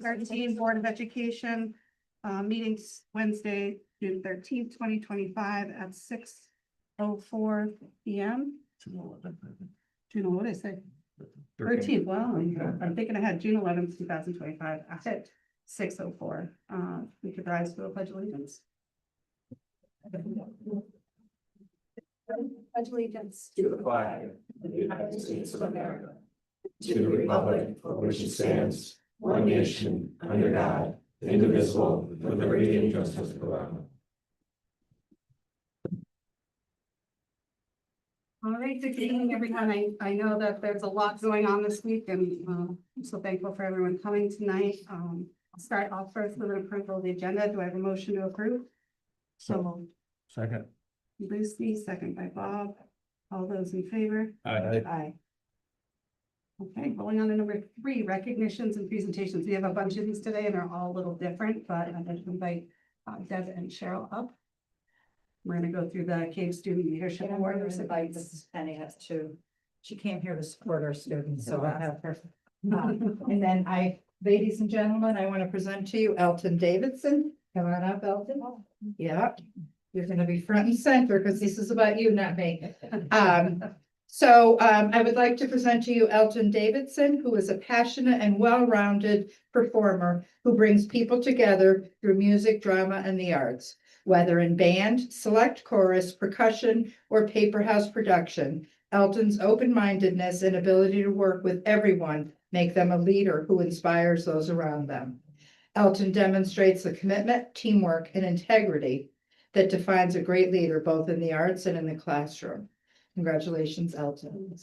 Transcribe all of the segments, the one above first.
2013 Board of Education meetings Wednesday, June 13th, 2025 at 6:04 p.m. June, what did I say? 13th. Well, I'm thinking I had June 11th, 2025 at 6:04. We could rise to a pledge of allegiance. Pledge allegiance to the flag of the United States of America, to the republic for which it stands, one nation, under God, indivisible, with liberty and justice for all. All right, good evening, everyone. I know that there's a lot going on this week, and I'm so thankful for everyone coming tonight. I'll start off first with an approval of the agenda. Do I have a motion to approve? So Second. Lucy, second by Bob. All those in favor? Aye. Aye. Okay, going on to number 3, recognitions and presentations. We have a bunch of these today and they're all a little different, but I'd like to invite Deb and Cheryl up. We're going to go through the Cave Student Leadership Award. Mrs. Penny has to, she came here to support our students, so I have her. And then ladies and gentlemen, I want to present to you Elton Davidson. Come on up, Elton. Yeah, you're going to be front and center because this is about you, not me. I would like to present to you Elton Davidson, who is a passionate and well-rounded performer who brings people together through music, drama, and the arts. Whether in band, select chorus, percussion, or paper house production, Elton's open-mindedness and ability to work with everyone make them a leader who inspires those around them. Elton demonstrates the commitment, teamwork, and integrity that defines a great leader both in the arts and in the classroom. Congratulations, Elton.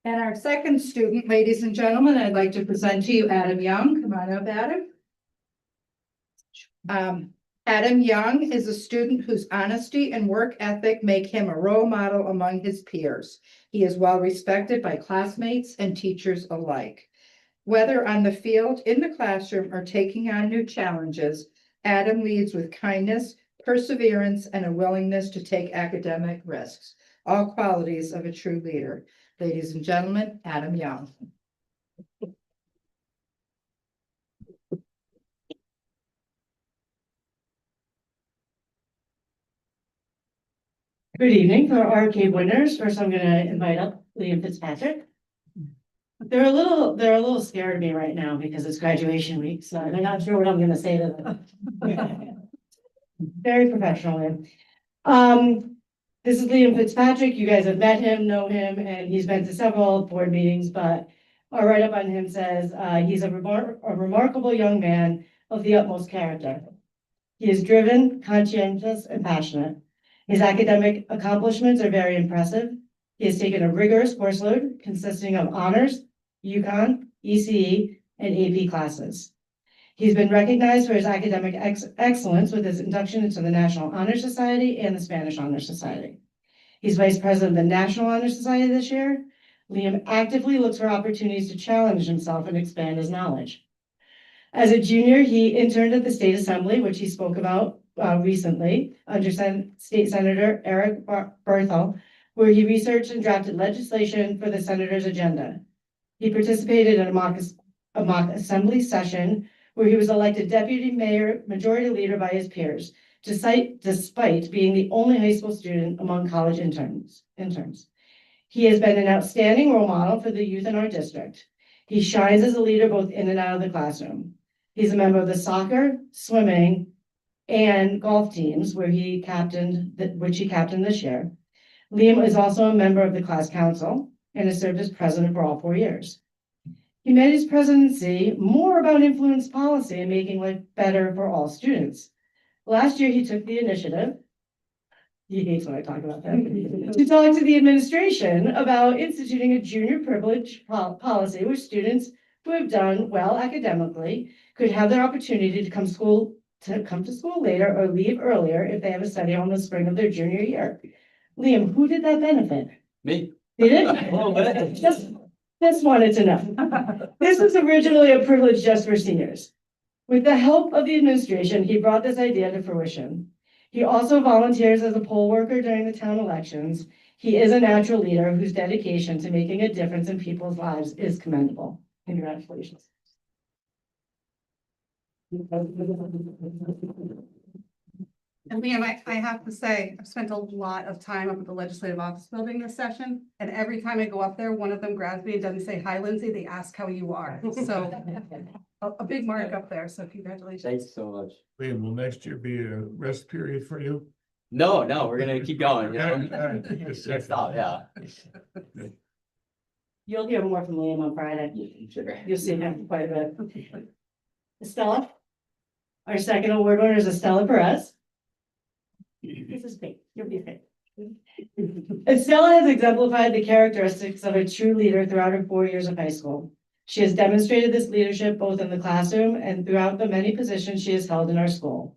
And our second student, ladies and gentlemen, I'd like to present to you Adam Young. Come on up, Adam. Adam Young is a student whose honesty and work ethic make him a role model among his peers. He is well respected by classmates and teachers alike. Whether on the field, in the classroom, or taking on new challenges, Adam leads with kindness, perseverance, and a willingness to take academic risks, all qualities of a true leader. Ladies and gentlemen, Adam Young. Good evening. For our CAVE winners, first I'm going to invite up Liam Fitzpatrick. They're a little scared of me right now because it's graduation week, so they're not sure what I'm going to say to them. Very professional. This is Liam Fitzpatrick. You guys have met him, know him, and he's been to several board meetings, but our write-up on him says he's a remarkable young man of the utmost character. He is driven, conscientious, and passionate. His academic accomplishments are very impressive. He has taken a rigorous course load consisting of honors, UConn, ECE, and AP classes. He's been recognized for his academic excellence with his induction into the National Honor Society and the Spanish Honor Society. He's vice president of the National Honor Society this year. Liam actively looks for opportunities to challenge himself and expand his knowledge. As a junior, he interned at the State Assembly, which he spoke about recently, under State Senator Eric Berthel, where he researched and drafted legislation for the senator's agenda. He participated in a mock assembly session where he was elected deputy mayor majority leader by his peers, despite being the only high school student among college interns. He has been an outstanding role model for the youth in our district. He shines as a leader both in and out of the classroom. He's a member of the soccer, swimming, and golf teams which he captained this year. Liam is also a member of the class council and has served as president for all 4 years. He made his presidency more about influence policy and making life better for all students. Last year, he took the initiative, he hates when I talk about that, to talk to the administration about instituting a junior privilege policy where students who have done well academically could have their opportunity to come to school later or leave earlier if they have a study hall in the spring of their junior year. Liam, who did that benefit? Me. Did it? Just wanted to know. This was originally a privilege just for seniors. With the help of the administration, he brought this idea to fruition. He also volunteers as a poll worker during the town elections. He is a natural leader whose dedication to making a difference in people's lives is commendable. Congratulations. And Liam, I have to say, I've spent a lot of time up at the Legislative Office Building this session, and every time I go up there, one of them grabs me and doesn't say, "Hi, Lindsay," they ask how you are. So a big mark up there, so congratulations. Thanks so much. Liam, will next year be a rest period for you? No, we're gonna keep going, you All know? right. Can't stop, yeah. You'll hear more from Liam on Friday. Sure. You'll see him quite a bit. Estella? Our second award winner is Estella Perez. This is great. You'll be great. Estella has exemplified the characteristics of a true leader throughout her 4 years of high school. She has demonstrated this leadership both in the classroom and throughout the many positions she has held in our school.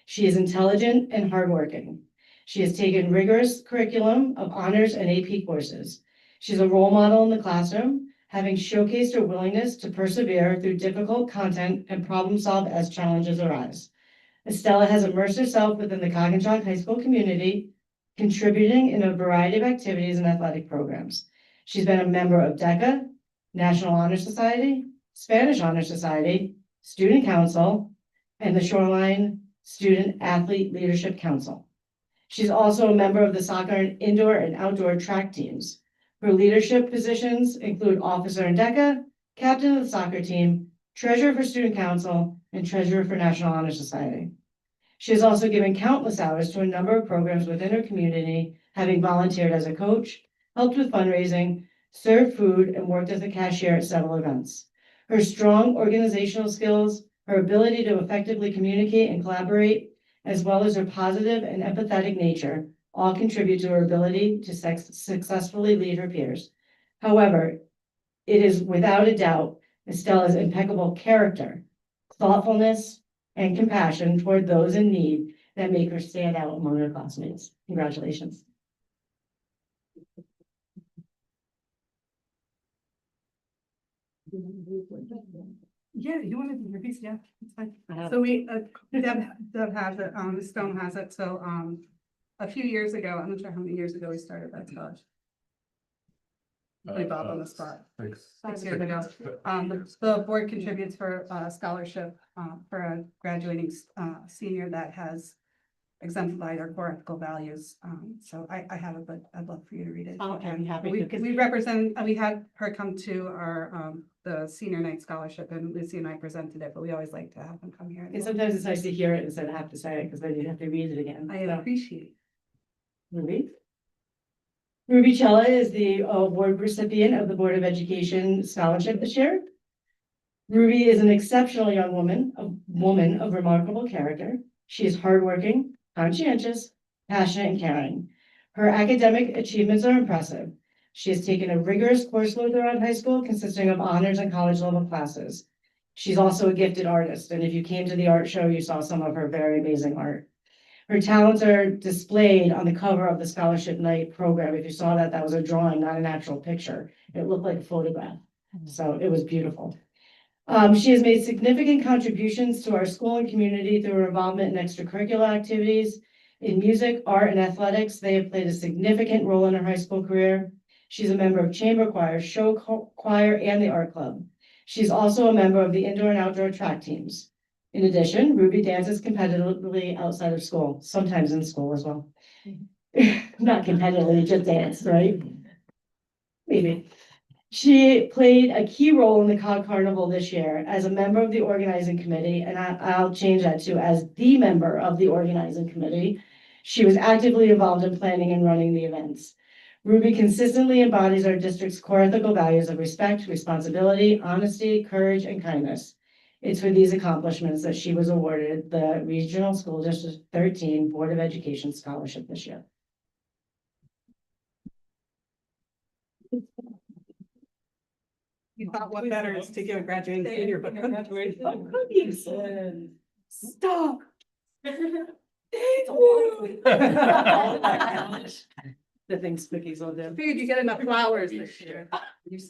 She is intelligent and hardworking. She has taken rigorous curriculum of honors and AP courses. She's a role model in the classroom, having showcased her willingness to persevere through difficult content and problem solve as challenges arise. Estella has immersed herself within the Coggins High School community, contributing in a variety of activities and athletic programs. She's been a member of DECA, National Honor Society, Spanish Honor Society, Student Council, and the Shoreline Student Athlete Leadership Council. She's also a member of the soccer indoor and outdoor track teams. Her leadership positions include officer in DECA, captain of the soccer team, treasurer for Student Council, and treasurer for National Honor Society. She has also given countless hours to a number of programs within her community, having volunteered as a coach, helped with fundraising, served food, and worked as a cashier at several events. Her strong organizational skills, her ability to effectively communicate and collaborate, as well as her positive and empathetic nature, all contribute to her ability to successfully lead her peers. However, it is without a doubt Estella's impeccable character, thoughtfulness, and compassion toward those in need that make her stand out among her classmates. Congratulations. Yeah, you want to do your piece, yeah, it's fine. So we, Deb has it, Stone has it, so, a few years ago, I'm not sure how many years ago we started that scholarship. Put Bob on the spot. 6 years ago. The board contributes for a scholarship, for a graduating, senior that has exemplified our core ethical values. So I have it, but I'd love for you to read it. Okay, I'm happy We, to. because we represent, we had her come to our, the senior night scholarship, and Lucy and I presented it, but we always like to have them come here. And sometimes it's nice to hear it instead of have to say it, because then you have to read it again. I So, appreciate. Ruby? Ruby Cella is the award recipient of the Board of Education Scholarship this year. Ruby is an exceptional young woman of remarkable character. She is hardworking, conscientious, passionate, and caring. Her academic achievements are impressive. She has taken a rigorous course load throughout high school, consisting of honors and college level classes. She's also a gifted artist, and if you came to the art show, you saw some of her very amazing art. Her talents are displayed on the cover of the scholarship night program. If you saw that, that was a drawing, not an actual picture. It looked like a photograph. So it was beautiful. She has made significant contributions to our school and community through her involvement in extracurricular activities. In music, art, and athletics, they have played a significant role in her high school career. She's a member of chamber choir, show choir, and the art club. She's also a member of the indoor and outdoor track teams. In addition, Ruby dances competitively outside of school, sometimes in school as well. Not competitively, just dance, right? Maybe. She played a key role in the Cog Carnival this year as a member of the organizing committee, and I'll change that to as the member of the organizing committee. She was actively involved in planning and running the events. Ruby consistently embodies our district's core ethical values of respect, responsibility, honesty, courage, and kindness. It's for these accomplishments that she was awarded the Regional School District 13 Board of Education Scholarship this year. You thought what better is to give a graduating senior, but. Oh, cookies. Stop. The things cookies will do. Figured you get enough flowers this year. You're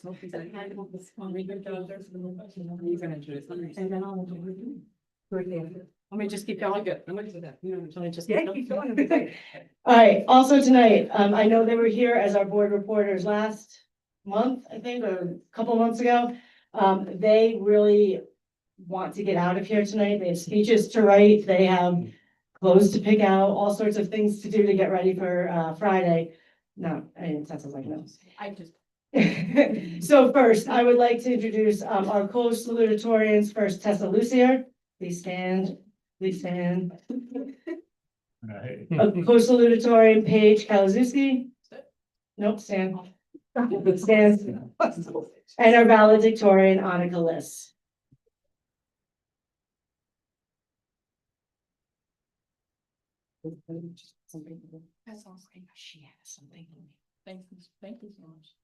gonna introduce them. And then I'll. Let me just keep going. Good. I'm gonna do that. Let me just Yeah, keep keep going. going. All right, also tonight, I know they were here as our board reporters last month, I think, or a couple months ago. They really want to get out of here tonight. They have speeches to write. They have clothes to pick out, all sorts of things to do to get ready for Friday. No, I didn't, that sounds like no. I just. So first, I would like to introduce our co-salutatorians. First, Tessa Lucier. Please stand, please stand. Right. Co-salutatorian Paige Kalazewski. Nope, stand. Stand. And our valedictorian Annika Liss. That's all. She has something. Thank you so much.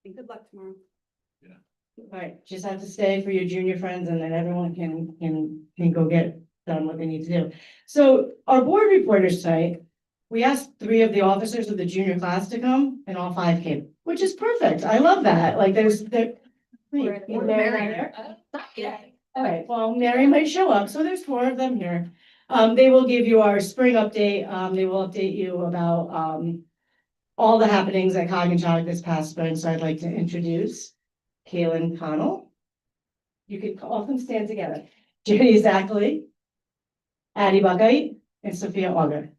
Good luck tomorrow. All right, just have to stay for your junior friends and then everyone can go get done what they need to do. So our board reporters tonight, we asked 3 of the officers of the junior class to come and all 5 came, which is perfect. I love that. Like there's there. Wait, is Mary there? All right, well, Mary might show up, so there's 4 of them here. They will give you our spring update. They will update you about all the happenings at Cog this past spring. So I'd like to introduce Kaylin Connell. You could often stand together. Jenny Zackley, Addie Buckite, and Sophia Auger.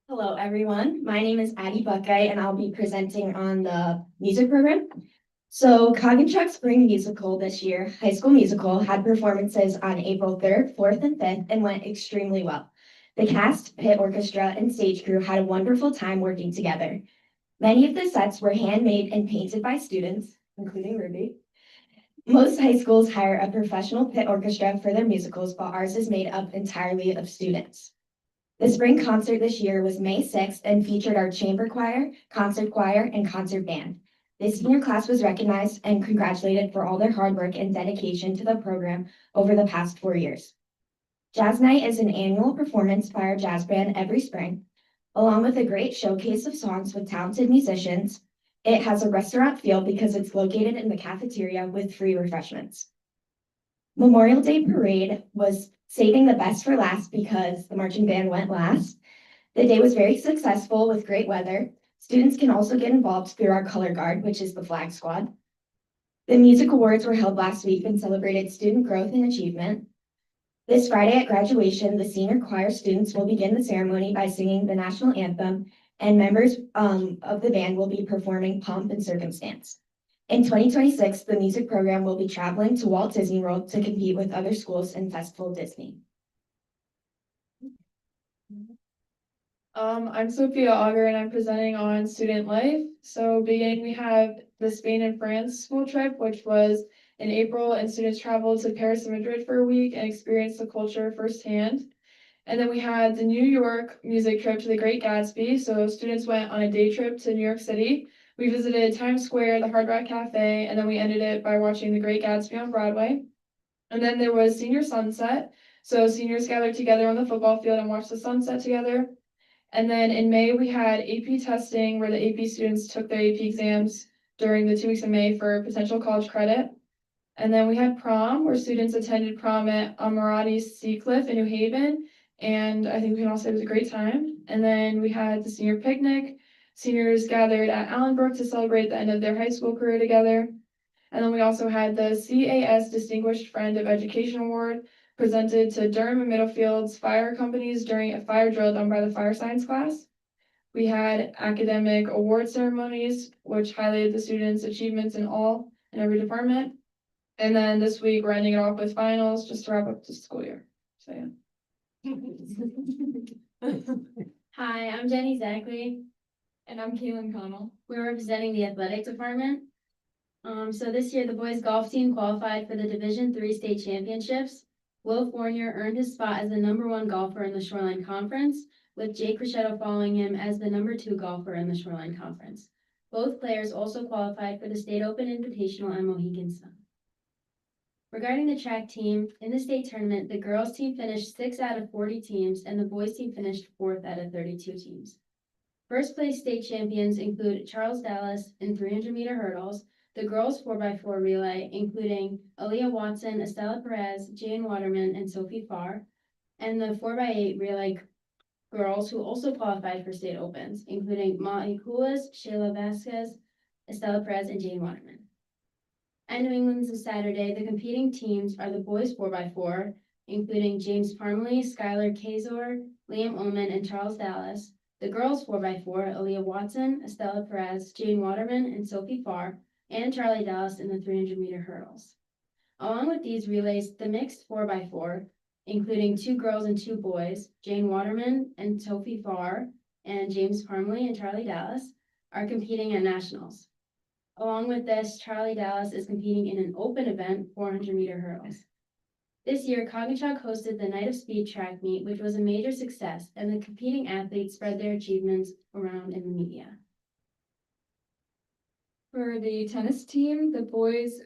Hello, everyone. My name is Addie Buckeye, and I'll be presenting on the music program. So Coggin Spring Musical this year, High School Musical, had performances on April 3rd, 4th, and 5th and went extremely well. The cast, pit orchestra, and stage crew had a wonderful time working together. Many of the sets were handmade and painted by students, including Ruby. Most high schools hire a professional pit orchestra for their musicals, but ours is made up entirely of students. The spring concert this year was May 6th and featured our chamber choir, and concert band. The senior class was recognized and congratulated for all their hard work and dedication to the program over the past 4 years. Jazz Night is an annual performance by our jazz band every spring. Along with a great showcase of songs with talented musicians, it has a restaurant feel because it's located in the cafeteria with free refreshments. Memorial Day Parade was saving the best for last because the marching band went last. The day was very successful with great weather. Students can also get involved through our color guard, which is the flag squad. The music awards were held last week and celebrated student growth and achievement. This Friday at graduation, the senior choir students will begin the ceremony by singing the national anthem, and members of the band will be performing Pomp and Circumstance. In 2026, the music program will be traveling to Walt Disney World to compete with other schools in Festival Disney. I'm Sophia Auger and I'm presenting on student life. So beginning, we have the Spain and France school trip, which was in April, and students traveled to Paris and Madrid for a week and experienced the culture firsthand. And then we had the New York music trip to the Great Gatsby. So students went on a day trip to New York City. We visited Times Square, the Hard Rock Cafe, and then we ended it by watching the Great Gatsby on Broadway. And then there was Senior Sunset. So seniors gathered together on the football field and watched the sunset together. And then in May, we had AP testing where the AP students took their AP exams during the 2 weeks in May for potential college credit. And then we had prom where students attended prom at Amirati Seacliff in New Haven. And I think we can all say it was a great time. And then we had the senior picnic. Seniors gathered at Allenbrook to celebrate the end of their high school career together. And then we also had the CAS Distinguished Friend of Education Award presented to Durham and Middlefield's fire companies during a fire drill done by the fire science class. We had academic award ceremonies, which highlighted the students' achievements in every department. And then this week, we're ending it off with finals just to wrap up the school year. So yeah. Hi, I'm Jenny Zackley. And I'm Kaylin Connell. We're representing the athletic department. So this year, the boys golf team qualified for the Division III state championships. Will Fournier earned his spot as the #1 golfer in the Shoreline Conference, with Jake Crescetto following him as the #2 golfer in the Shoreline Conference. Both players also qualified for the State Open Invitational and Mohegan Sun. Regarding the track team, in the state tournament, the girls team finished 6th out of 40 teams, and the boys team finished 4th out of 32 teams. First place state champions include Charles Dallas in 300-meter hurdles, the girls 4x4 relay, including Aaliyah Watson, Estella Perez, Jane Waterman, and Sophie Farr, and the 4x8 relay girls who also qualified for state opens, including Molly Kulas, Shayla Vasquez, Estella Perez, and Jane Waterman. At New England's of Saturday, the competing teams are the boys 4x4, including James Parmley, Skylar Kazor, Liam Ullman, and Charles Dallas, the girls 4x4, Aaliyah Watson, Estella Perez, Jane Waterman, and Sophie Farr, and Charlie Dallas in the 300-meter hurdles. Along with these relays, the mixed 4x4, including 2 girls and 2 boys, Jane Waterman and Sophie Farr, and James Parmley and Charlie Dallas, are competing at nationals. Along with this, Charlie Dallas is competing in an open event, 400-meter hurdles. This year, Cognachuk hosted the Night of Speed track meet, which was a major success, and the competing athletes spread their achievements around in the media. For the tennis team, the boys,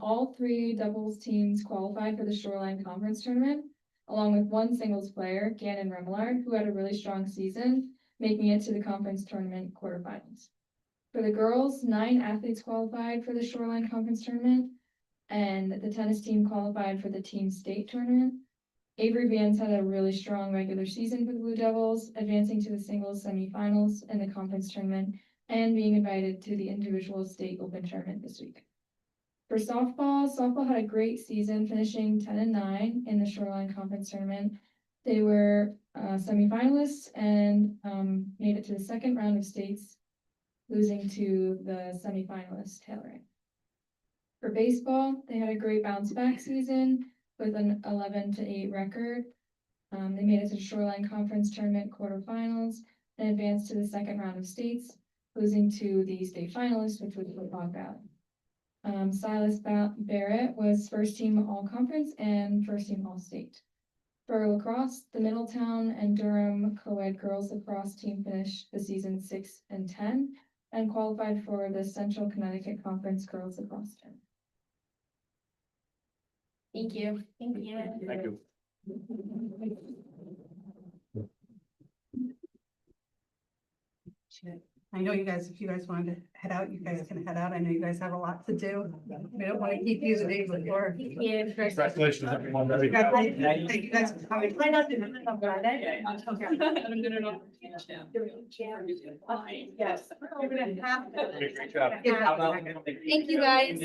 all 3 doubles teams qualified for the Shoreline Conference Tournament, along with 1 singles player, Gannon Remillard, who had a really strong season, making it to the conference tournament quarterfinals. For the girls, 9 athletes qualified for the Shoreline Conference Tournament, and the tennis team qualified for the team state tournament. Avery Vance had a really strong regular season for the Blue Devils, advancing to the singles semifinals in the conference tournament and being invited to the individual state open tournament this week. For softball, softball had a great season, finishing 10-9 in the Shoreline Conference Tournament. They were semifinalists and made it to the second round of states, losing to the semifinalist Taylor. For baseball, they had a great bounce back season with an 11-8 record. They made it to the Shoreline Conference Tournament quarterfinals and advanced to the second round of states, losing to the state finalists, which was Fog Valley. Silas Barrett was first team all conference and first team all state. For lacrosse, the Middletown and Durham co-ed girls lacrosse team finished the season 6-10 and qualified for the Central Connecticut Conference girls lacrosse tournament. Thank you. Thank you. Thank you. I know you guys, if you guys wanted to head out, you guys can head out. I know you guys have a lot to do. We don't want to keep you the day before. Congratulations, everyone. Congratulations. Thank you guys for coming. Yes. Great job. Thank you, guys.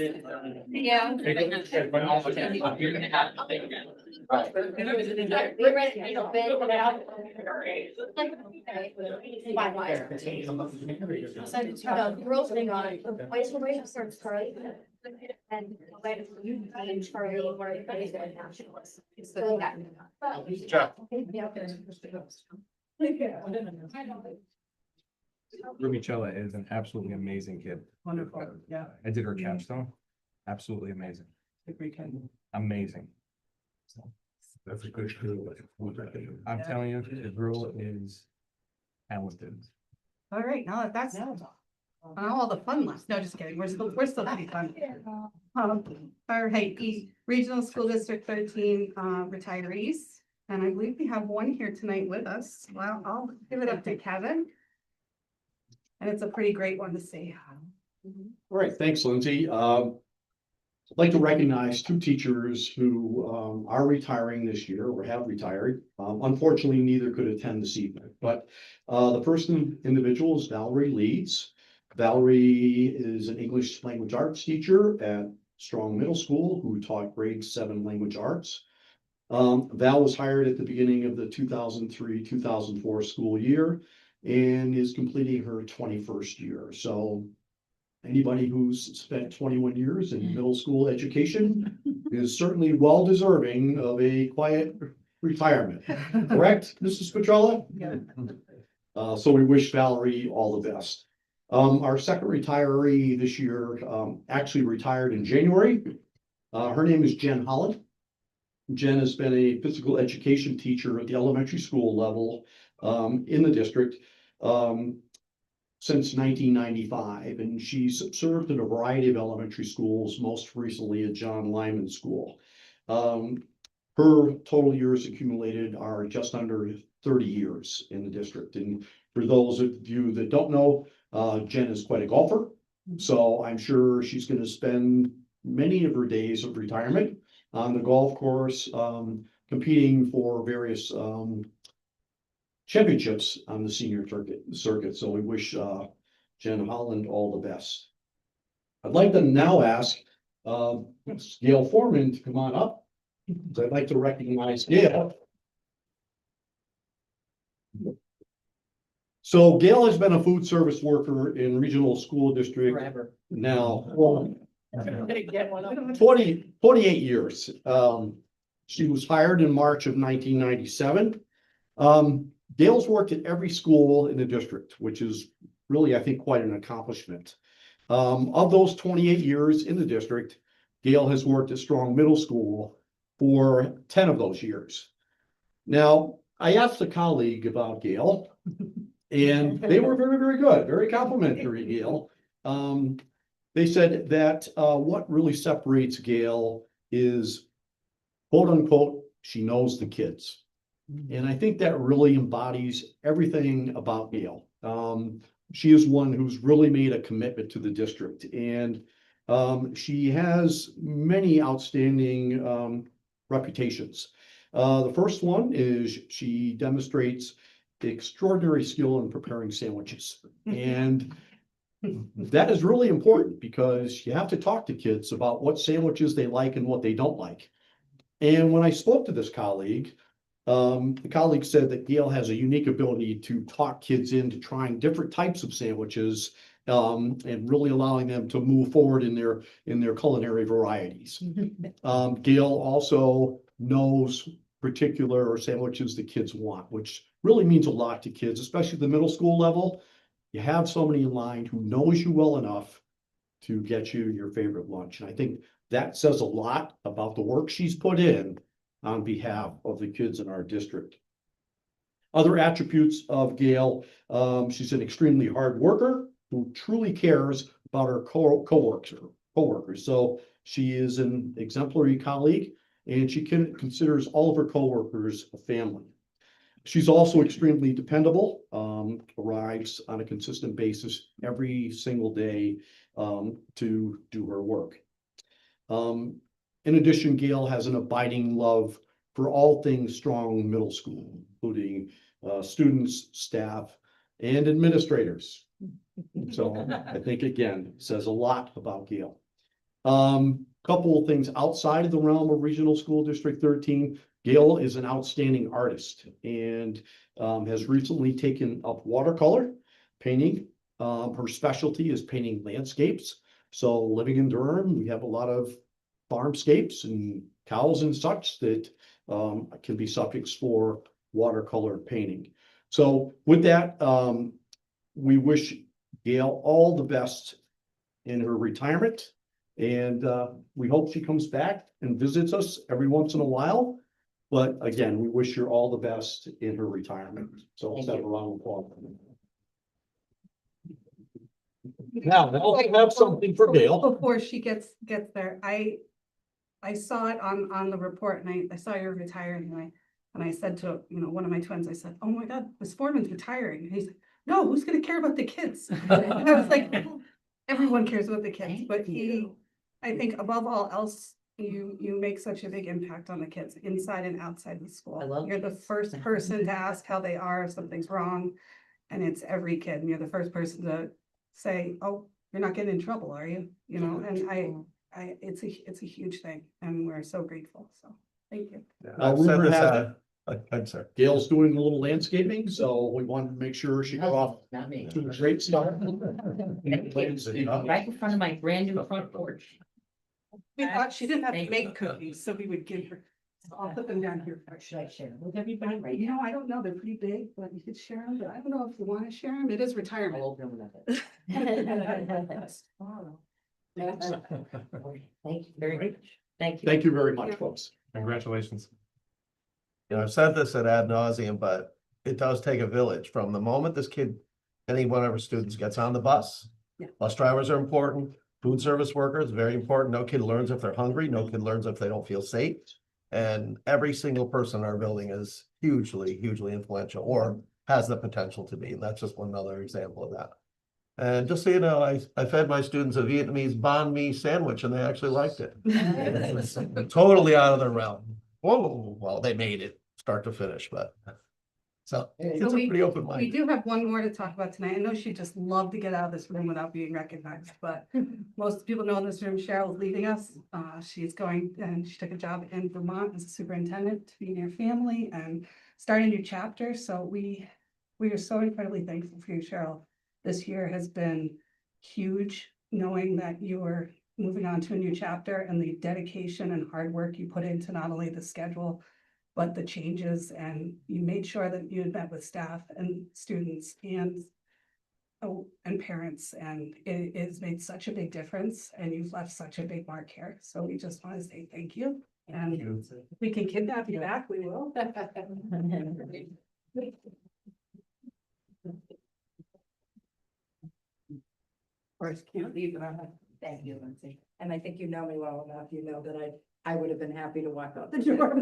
Yeah. We're ready to go bed. The girls thing on it. The boys will wait starts Charlie. And Charlie, one of the buddies going nationalists. So that. Good job. Rumicella is an absolutely amazing kid. Wonderful, yeah. I did her capstone. Absolutely amazing. Amazing. That's a good school. I'm telling you, the girl is talented. All right, now that's all the fun left. No, just kidding. We're still having fun. All right, Regional School District 13 retirees. And I believe we have one here tonight with us. Well, I'll give it up to Kevin. And it's a pretty great one to see. All right, thanks, Lindsay. I'd like to recognize 2 teachers who are retiring this year or have retired. Unfortunately, neither could attend this evening, but the first individual is Valerie Leeds. Valerie is an English language arts teacher at Strong Middle School who taught grade 7 language arts. Val was hired at the beginning of the 2003-2004 school year and is completing her 21st year. So anybody who's spent 21 years in middle school education is certainly well deserving of a quiet retirement. Correct, Mrs. Petrella? Yeah. So we wish Valerie all the best. Our second retiree this year actually retired in January. Her name is Jen Holland. Jen has been a physical education teacher at the elementary school level in the district since 1995, and she's served in a variety of elementary schools, most recently at John Lyman School. Her total years accumulated are just under 30 years in the district. And for those of you that don't know, Jen is quite a golfer. So I'm sure she's going to spend many of her days of retirement on the golf course, competing for various championships on the senior circuit. So we wish Jen Holland all the best. I'd like to now ask Gail Foreman to come on up. So I'd like to recognize Gail. So Gail has been a food service worker in regional school district Forever. now 28 28 years. She was hired in March of 1997. Gail's worked at every school in the district, which is really, I think, quite an accomplishment. Of those 28 years in the district, Gail has worked at Strong Middle School for 10 of those years. Now, I asked a colleague about Gail, and they were very, very good, very complimentary, Gail. They said that what really separates Gail is, quote unquote, she knows the kids. And I think that really embodies everything about Gail. She is one who's really made a commitment to the district, and she has many outstanding reputations. The first one is she demonstrates extraordinary skill in preparing sandwiches. And that is really important because you have to talk to kids about what sandwiches they like and what they don't like. And when I spoke to this colleague, the colleague said that Gail has a unique ability to talk kids into trying different types of sandwiches, and really allowing them to move forward in their culinary varieties. Gail also knows particular sandwiches the kids want, which really means a lot to kids, especially the middle school level. You have somebody in line who knows you well enough to get you your favorite lunch. And I think that says a lot about the work she's put in on behalf of the kids in our district. Other attributes of Gail, she's an extremely hard worker who truly cares about her coworkers. So she is an exemplary colleague, and she considers all of her coworkers a family. She's also extremely dependable, arrives on a consistent basis every single day to do her work. In addition, Gail has an abiding love for all things Strong Middle School, including students, staff, and administrators. So I think, again, says a lot about Gail. Couple of things outside of the realm of Regional School District 13. Gail is an outstanding artist and has recently taken up watercolor painting. Her specialty is painting landscapes. So living in Durham, we have a lot of farmscapes and cows and such that can be subjects for watercolor painting. So with that, we wish Gail all the best in her retirement. And we hope she comes back and visits us every once in a while. But again, we wish her all the best in her retirement. So let's have a round of applause. Now, I'll have something for Gail. Before she gets there, I saw it on the report, and I saw you're retiring, and I said to, one of my twins, I said, "Oh my God, Miss Foreman's retiring." And he's like, "No, who's gonna care about the kids?" And I was like, everyone cares about the kids, but I think above all else, you make such a big impact on the kids inside and outside the school. You're the first person to ask how they are if something's wrong, and it's every kid, and you're the first person to say, "Oh, you're not getting in trouble, are you?" And it's a huge thing, and we're so grateful. So thank you. Rumor has it, I'm sorry. Gail's doing a little landscaping, so we wanted to make sure she got off Not me. to a great start. Right in front of my brand new front porch. We thought she didn't have to Thank make you. cookies, so we would give her. So I'll put them down here. Or should I share them with everybody right You now? know, I don't know, they're pretty big, but you could share them, but I don't know if you want to share them. It is I'll retirement. open them with it. Thank you very much. Thank you. Thank you very much, folks. Congratulations. I've said this ad nauseum, but it does take a village. From the moment this kid, any one of our students gets on the bus. Yeah. Bus drivers are important, food service workers, very important. No kid learns if they're hungry, no kid learns if they don't feel safe. And every single person in our building is hugely, hugely influential or has the potential to be. And that's just one other example of that. And just so you know, I fed my students a Vietnamese banh mi sandwich and they actually liked it. It was totally out of their realm. Whoa, well, they made it start to finish, but so it's a pretty open We mind. do have one more to talk about tonight. I know she'd just love to get out of this room without being recognized, but most people know in this room Cheryl is leaving us. She's going and she took a job in Vermont as a superintendent to be near family and start a new chapter. So we are so incredibly thankful for you, Cheryl. This year has been huge, knowing that you are moving on to a new chapter and the dedication and hard work you put into not only the schedule, but the changes, and you made sure that you had met with staff and students and parents, and it has made such a big difference, and you've left such a big mark here. So we just want to say thank you. And if we can kidnap you back, we will. Of course, can't leave it on. Thank you, Lindsay. And I think you know me well enough, you know that I would have been happy to walk out the door.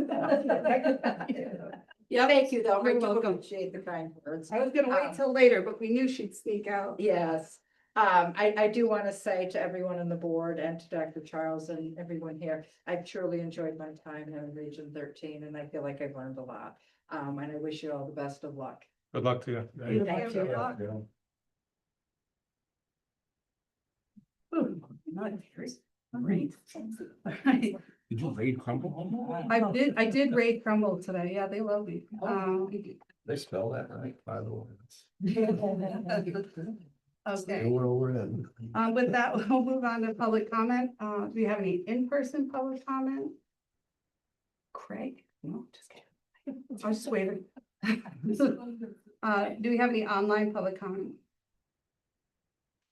Yeah, Thank you, though. I You're do welcome. appreciate the kind words. I was gonna wait till later, but we knew she'd sneak out. Yes, I do want to say to everyone on the board and to Dr. Charles and everyone here, I've truly enjoyed my time in Region 13 and I feel like I've learned a lot. And I wish you all the best of luck. Good luck to you. Thank you. Ooh, not great. All right. All right. Did you raid crumble? I did raid Crumble today. Yeah, they love me. They spell that right, by the way. Okay, Where we're in. with that, we'll move on to public comment. Do you have any in-person public comment? Craig? No, just kidding. I was just waving. Do we have any online public comment?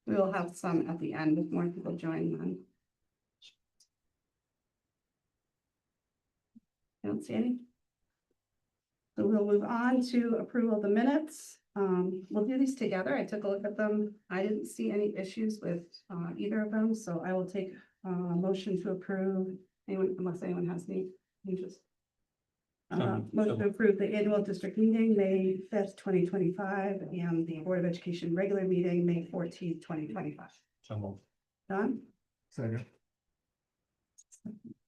We'll have some at the end if more people join then. I don't see any. So we'll move on to approval of the minutes. We'll do these together. I took a look at them. I didn't see any issues with either of them, so I will take a motion to approve. Anyone, unless anyone has any changes. Motion to approve the annual district meeting, May 5th, 2025, and the Board of Education regular meeting, May 14th, 2025. Done? Second.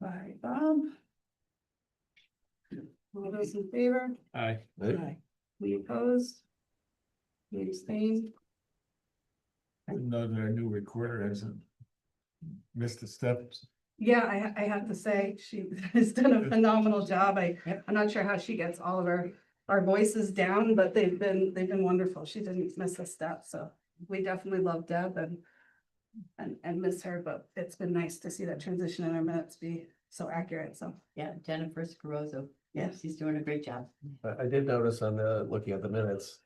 By Bob. All those in favor? Aye. We opposed? We abstain? I didn't know that our new recorder hasn't missed the steps. Yeah, I have to say, she has done a phenomenal job. I'm not sure how she gets all of our voices down, but they've been wonderful. She didn't miss a step, so we definitely love Deb and miss her, but it's been nice to see that transition in our minutes be so accurate, so. Yeah, Jennifer Scarozo. Yes. She's doing a great job. I did notice on the, looking at the minutes,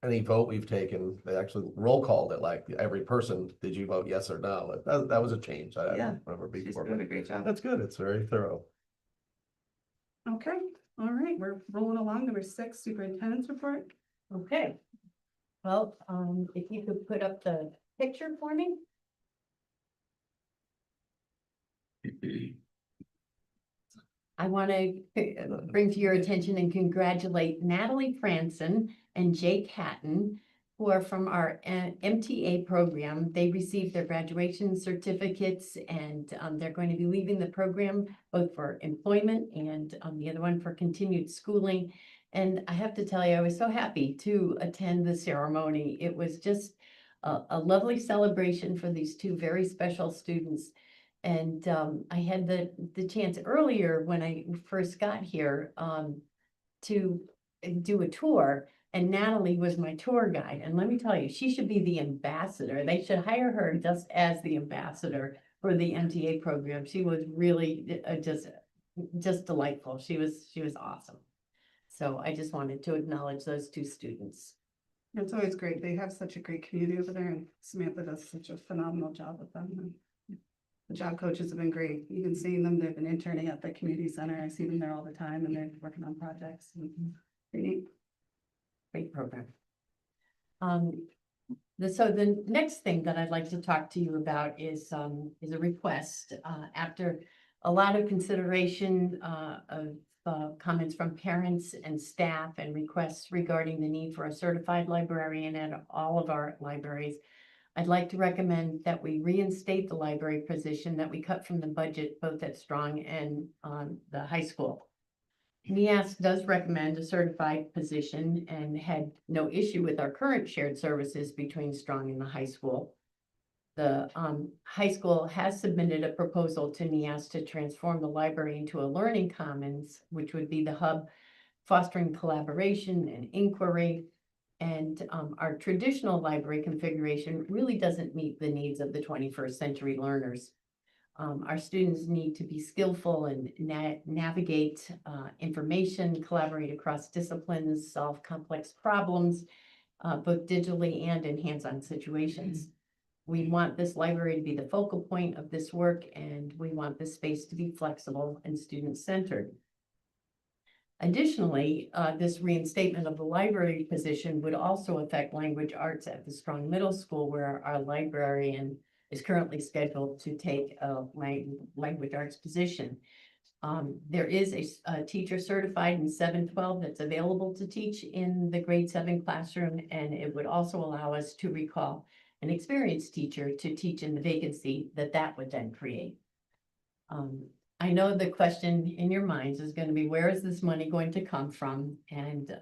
any vote we've taken, they actually roll called it, like every person, did you vote yes or no? That was a change. I Yeah, don't remember She's before. doing a great job. That's good. It's very thorough. Okay, all right, we're rolling along. Number 6, superintendent's report. Okay. Well, if you could put up the picture for me. I want to bring to your attention and congratulate Natalie Franson and Jake Hatton, who are from our MTA program. They received their graduation certificates and they're going to be leaving the program both for employment and the other one for continued schooling. And I have to tell you, I was so happy to attend the ceremony. It was just a lovely celebration for these two very special students. And I had the chance earlier when I first got here to do a tour, and Natalie was my tour guide. And let me tell you, she should be the ambassador. They should hire her just as the ambassador for the MTA program. She was really just delightful. She was awesome. So I just wanted to acknowledge those two students. It's always great. They have such a great community over there, and Samantha does such a phenomenal job with them. And the job coaches have been great. Even seeing them, they've been interning at the community center. I see them there all the time, and they're working on projects. Pretty neat. Great program. So the next thing that I'd like to talk to you about is a request. After a lot of consideration of comments from parents and staff and requests regarding the need for a certified librarian at all of our libraries. I'd like to recommend that we reinstate the library position that we cut from the budget both at Strong and on the high school. NEAS does recommend a certified position and had no issue with our current shared services between Strong and the high school. The high school has submitted a proposal to NEAS to transform the library into a learning commons, which would be the hub fostering collaboration and inquiry. And our traditional library configuration really doesn't meet the needs of the 21st century learners. Our students need to be skillful and navigate information, collaborate across disciplines, solve complex problems, both digitally and in hands-on situations. We want this library to be the focal point of this work, and we want this space to be flexible and student-centered. Additionally, this reinstatement of the library position would also affect language arts at the Strong Middle School, where our librarian is currently scheduled to take a language arts position. There is a teacher certified in 712 that's available to teach in the grade 7 classroom, and it would also allow us to recall an experienced teacher to teach in the vacancy that would then create. I know the question in your minds is going to be, where is this money going to come from? And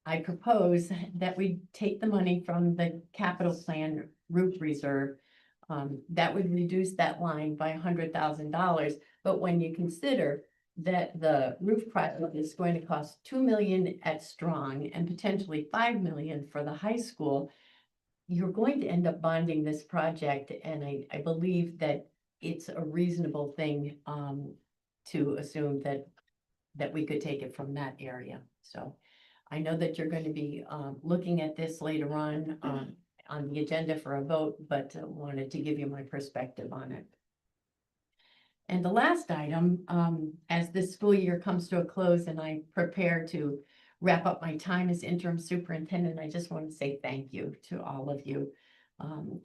I propose that we take the money from the capital plan roof reserve. That would reduce that line by $100,000. But when you consider that the roof project is going to cost $2 million at Strong and potentially $5 million for the high school, you're going to end up bonding this project. And I believe that it's a reasonable thing to assume that we could take it from that area. So I know that you're going to be looking at this later on the agenda for a vote, but wanted to give you my perspective on it. And the last item, as this school year comes to a close and I prepare to wrap up my time as interim superintendent, I just want to say thank you to all of you.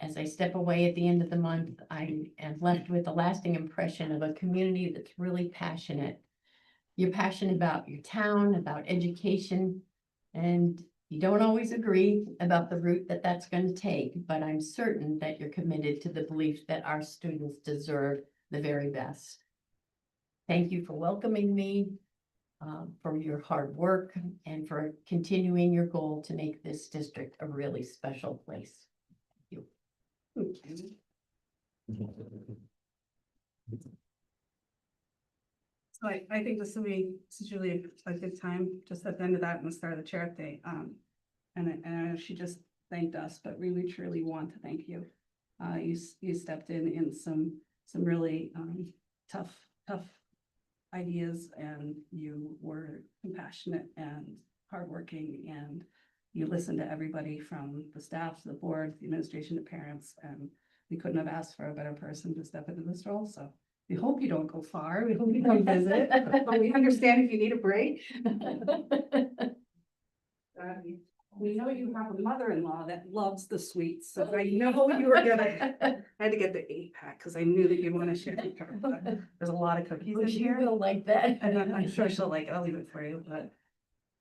As I step away at the end of the month, I am left with a lasting impression of a community that's really passionate. You're passionate about your town, about education, and you don't always agree about the route that that's going to take, but I'm certain that you're committed to the belief that our students deserve the very best. Thank you for welcoming me, for your hard work, and for continuing your goal to make this district a really special place. Thank you. So I think this is really a good time, just at the end of that and the start of the chair update. And I know she just thanked us, but really truly want to thank you. You stepped in some really tough ideas, and you were compassionate and hardworking, and you listened to everybody from the staff to the board, the administration to parents, and we couldn't have asked for a better person to step into this role. So we hope you don't go far. We hope you come visit, but we understand if you need a break. We know you have a mother-in-law that loves the sweets, so I know you were gonna, I had to get the 8-pack because I knew that you'd want to share with her, but there's a lot of cookies in She here. will like that. And I'm sure she'll like it. I'll leave it for you, but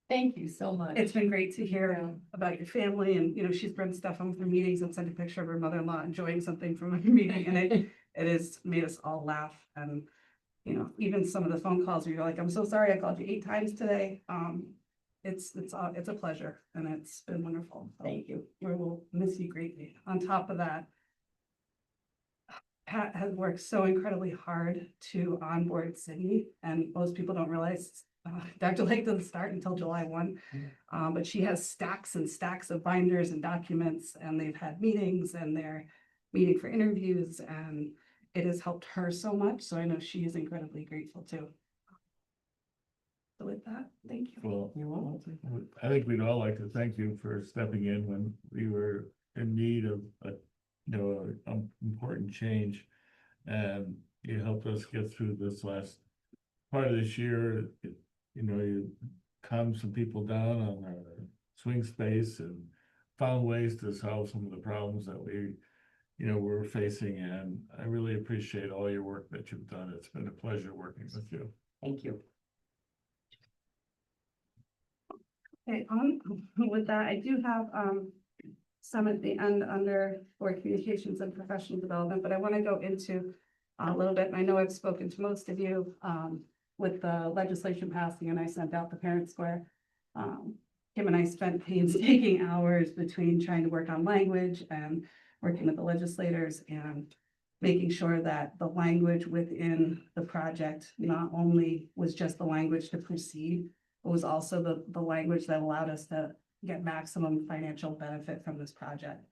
Thank you so much. it's been great to hear about your family, and she's brought stuff home from meetings and sent a picture of her mother-in-law enjoying something from a meeting, and it has made us all laugh. And even some of the phone calls where you're like, I'm so sorry I called you 8 times today. It's a pleasure, and it's been wonderful. So Thank you. we will miss you greatly. On top of that, Pat has worked so incredibly hard to onboard Sydney, and most people don't realize Dr. Lake doesn't start until July 1. But she has stacks and stacks of binders and documents, and they've had meetings, and they're meeting for interviews, and it has helped her so much. So I know she is incredibly grateful too. So with that, thank you. Well, You're welcome. I think we'd all like to thank you for stepping in when we were in need of important change. And you helped us get through this last part of this year. You calmed some people down on our swing space and found ways to solve some of the problems that we we're facing, and I really appreciate all your work that you've done. It's been a pleasure working with you. Thank you. Okay, with that, I do have, some at the end under board communications and professional development, but I want to go into a little bit, and I know I've spoken to most of you, with the legislation passing, and I sent out the parent square. Kim and I spent painstaking hours between trying to work on language and working with the legislators and making sure that the language within the project not only was just the language to proceed, but was also the language that allowed us to get maximum financial benefit from this project.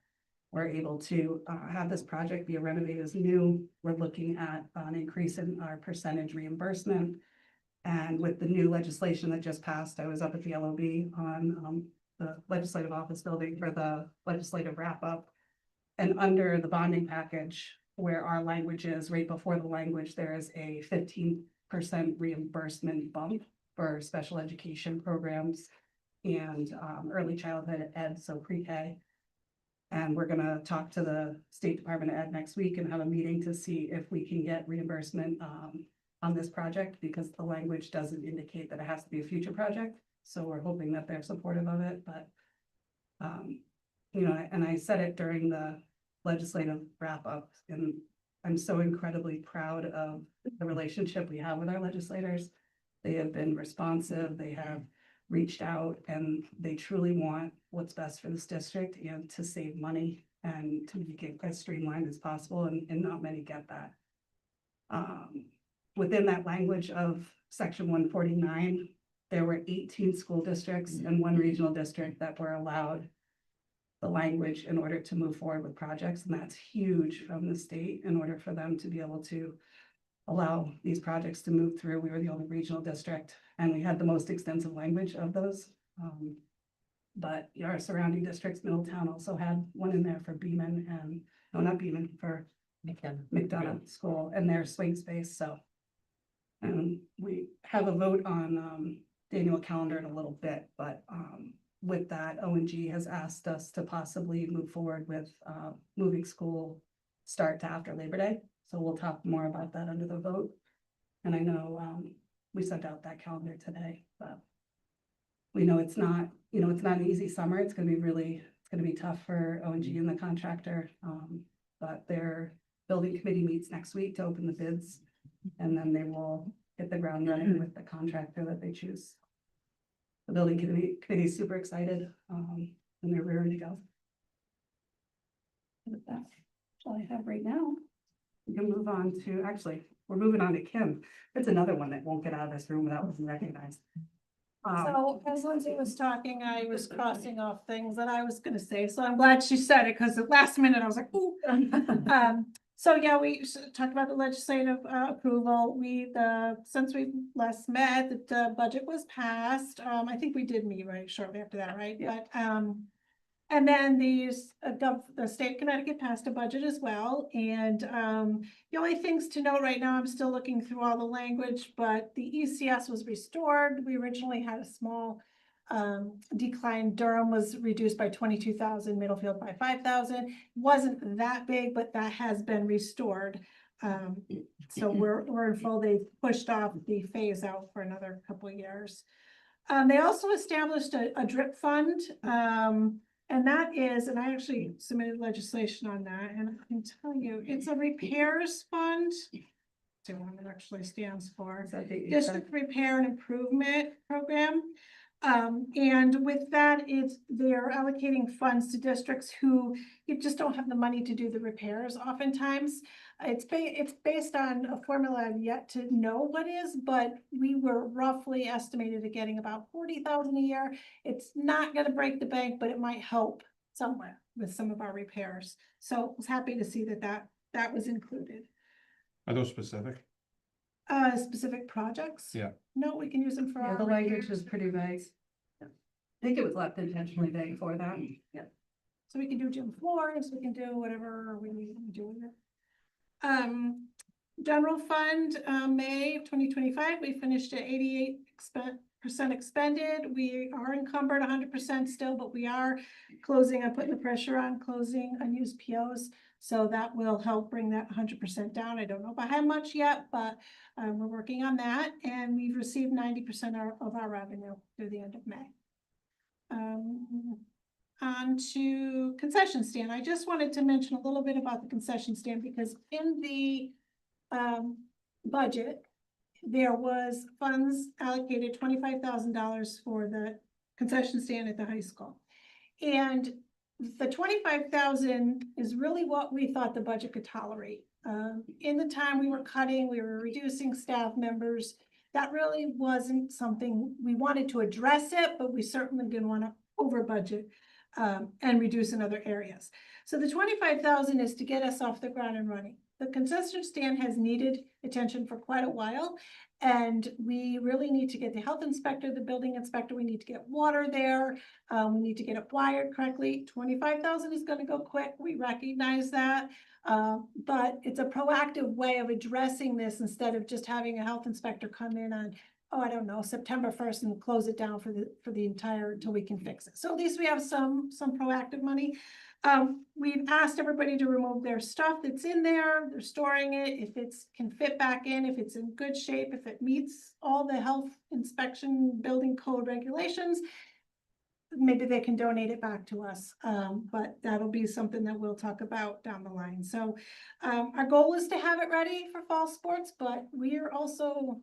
We're able to have this project be a renovated as new. We're looking at an increase in our percentage reimbursement. And with the new legislation that just passed, I was up at the LOB on the legislative office building for the legislative wrap up. And under the bonding package, where our language is, right before the language, there is a 15% reimbursement bump for special education programs and early childhood ed, so pre-K. And we're gonna talk to the State Department of Ed next week and have a meeting to see if we can get reimbursement on this project, because the language doesn't indicate that it has to be a future project. So we're hoping that they're supportive of it, but and I said it during the legislative wrap up, and I'm so incredibly proud of the relationship we have with our legislators. They have been responsive, they have reached out, and they truly want what's best for this district and to save money and to make it as streamlined as possible, and not many get that. Within that language of section 149, there were 18 school districts and 1 regional district that were allowed the language in order to move forward with projects, and that's huge from the state in order for them to be able to allow these projects to move through. We were the only regional district, and we had the most extensive language of those. But our surrounding districts, Middletown also had one in there for Beaman and, no, not Beaman, for McDonough School and their swing space, so. And we have a vote on the annual calendar in a little bit, but with that, O&G has asked us to possibly move forward with moving school start to after Labor Day. So we'll talk more about that under the vote. And I know we sent out that calendar today, but we know it's not, it's not an easy summer. It's going to be tough for O&G and the contractor. But their building committee meets next week to open the bids, and then they will hit the ground running with the contractor that they choose. The building committee is super excited, and they're ready to go. With that, that's all I have right now. We can move on to, actually, we're moving on to Kim. It's another one that won't get out of this room without being recognized. So as Lindsay was talking, I was crossing off things that I was gonna say, so I'm glad she said it, because at last minute I was like, ooh. So yeah, we talked about the legislative approval. Since we last met, the budget was passed. I think we did meet right shortly after that, right? Yeah. But and then the state of Connecticut passed a budget as well. And the only things to note right now, I'm still looking through all the language, but the ECS was restored. We originally had a small decline. Durham was reduced by 22,000, Middlefield by 5,000. Wasn't that big, but that has been restored. So we're in full. They pushed off the phase out for another couple of years. They also established a DRIP fund. And that is, and I actually submitted legislation on that, and I can tell you, it's a repairs fund. So what it actually stands for, District Repair and Improvement Program. And with that, they're allocating funds to districts who just don't have the money to do the repairs oftentimes. It's based on a formula I've yet to know what is, but we were roughly estimated at getting about 40,000 a year. It's not going to break the bank, but it might help somewhere with some of our repairs. So I was happy to see that was included. Are those specific? Specific projects? Yeah. No, we can use them for Yeah, all the language repairs. was pretty vague. I think it was left intentionally vague for that. Yeah. So we can do gym floors, we can do whatever we need to do with it. General fund, May of 2025, we finished at 88% expended. We are encumbered 100% still, but we are closing, I'm putting the pressure on closing unused POs. So that will help bring that 100% down. I don't know by how much yet, but we're working on that, and we've received 90% of our revenue through the end of May. On to concession stand. I just wanted to mention a little bit about the concession stand because in the budget, there was funds allocated $25,000 for the concession stand at the high school. And the 25,000 is really what we thought the budget could tolerate. In the time we were cutting, we were reducing staff members. That really wasn't something we wanted to address it, but we certainly didn't want to over budget and reduce in other areas. So the 25,000 is to get us off the ground and running. The concession stand has needed attention for quite a while, and we really need to get the health inspector, the building inspector, we need to get water there. We need to get it wired correctly. 25,000 is going to go quick. We recognize that. But it's a proactive way of addressing this instead of just having a health inspector come in on, oh, I don't know, September 1st and close it down for the entire, until we can fix it. So at least we have some proactive money. We've asked everybody to remove their stuff that's in there. They're storing it. If it can fit back in, if it's in good shape, if it meets all the health inspection building code regulations, maybe they can donate it back to us. But that'll be something that we'll talk about down the line. So our goal is to have it ready for fall sports, but we are also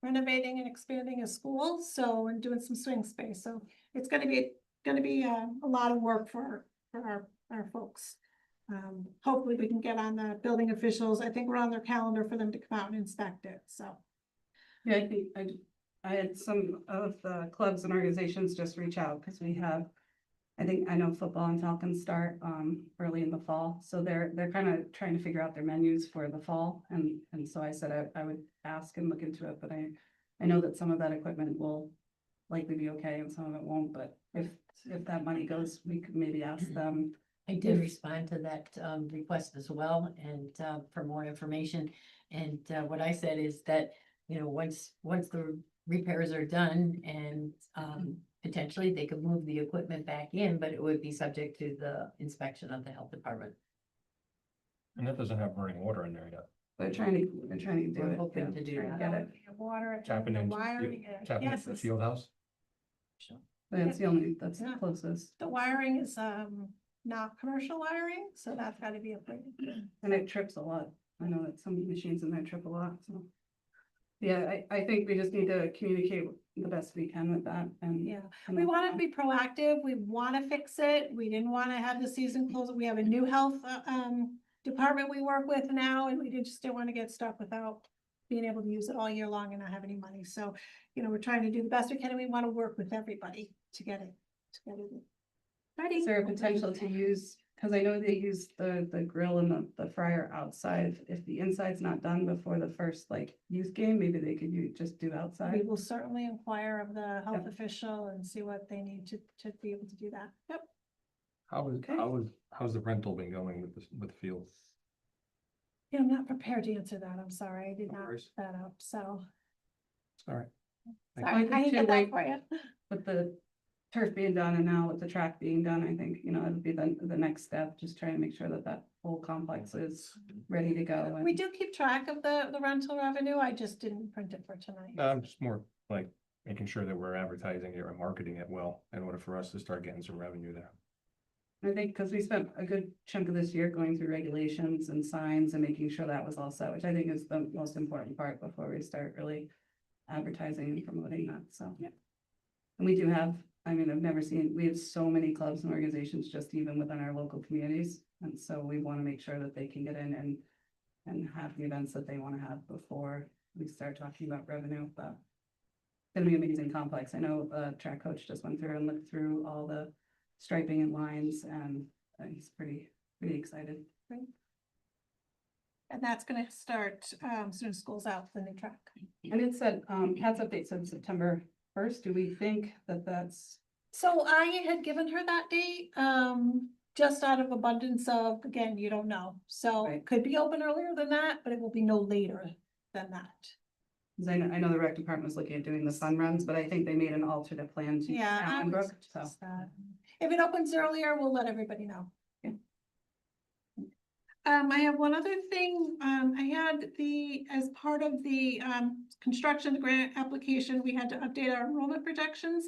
renovating and expanding a school, so, and doing some swing space. So it's going to be a lot of work for our folks. Hopefully we can get on the building officials. I think we're on their calendar for them to come out and inspect it, so. Yeah, I think I had some of the clubs and organizations just reach out because we have, I know football and Falcons start early in the fall. So they're kind of trying to figure out their menus for the fall. And so I said I would ask and look into it, but I know that some of that equipment will likely be okay and some of it won't, but if that money goes, we could maybe ask them. I did respond to that request as well, and for more information. And what I said is that, once the repairs are done and potentially they could move the equipment back in, but it would be subject to the inspection of the health department. And that doesn't have running water in there yet. They're trying to do We're it. hoping to do trying to that. Get it. Water. Tapping the into wiring, tapping yes, into the field house. That's that's the Yeah. closest. the wiring is not commercial wiring, so that's got to be upgraded. And it trips a lot. I know that some machines in there trip a lot, so. Yeah, I think we just need to communicate the best we can with that and. Yeah, we want to be proactive. We want to fix it. We didn't want to have the season close. We have a new health department we work with now, and we just didn't want to get stuck without being able to use it all year long and not have any money. So, we're trying to do the best we can, and we want to work with everybody to get it ready. Is there a potential to use, because I know they use the grill and the fryer outside. If the inside's not done before the first youth game, maybe they could just do We outside. will certainly inquire of the health official and see what they need to be able to do that. Yep. How's the rental been going with the field? Yeah, I'm not prepared to answer that. I'm sorry. I did No not worries. that up, so. All right. Thank Sorry, you. I didn't get that Like- for you. With the turf being done and now with the track being done, I think, it'll be the next step, just trying to make sure that whole complex is ready to go. We do keep track of the rental revenue. I just didn't print it for tonight. I'm just more like making sure that we're advertising it or marketing it well in order for us to start getting some revenue there. I think because we spent a good chunk of this year going through regulations and signs and making sure that was all set, which I think is the most important part before we start really advertising and promoting that, so. Yep. And we do have, I've never seen, we have so many clubs and organizations just even within our local communities. And so we want to make sure that they can get in and have the events that they want to have before we start talking about revenue, but it's gonna be an amazing complex. I know the track coach just went through and looked through all the striping and lines, and he's pretty excited. And that's gonna start soon as school's out, the new track. And it said, Pat's update said September 1st. Do we think that that's, So I had given her that date, just out of abundance of, again, you don't know. So Right. it could be open earlier than that, but it will be no later than that. because I know the rec department was looking at doing the fun runs, but I think they made an alternate plan to Yeah, I would Allenbrook, so. suggest that. If it opens earlier, we'll let everybody know. I have one other thing. I had as part of the, construction grant application, we had to update our enrollment projections.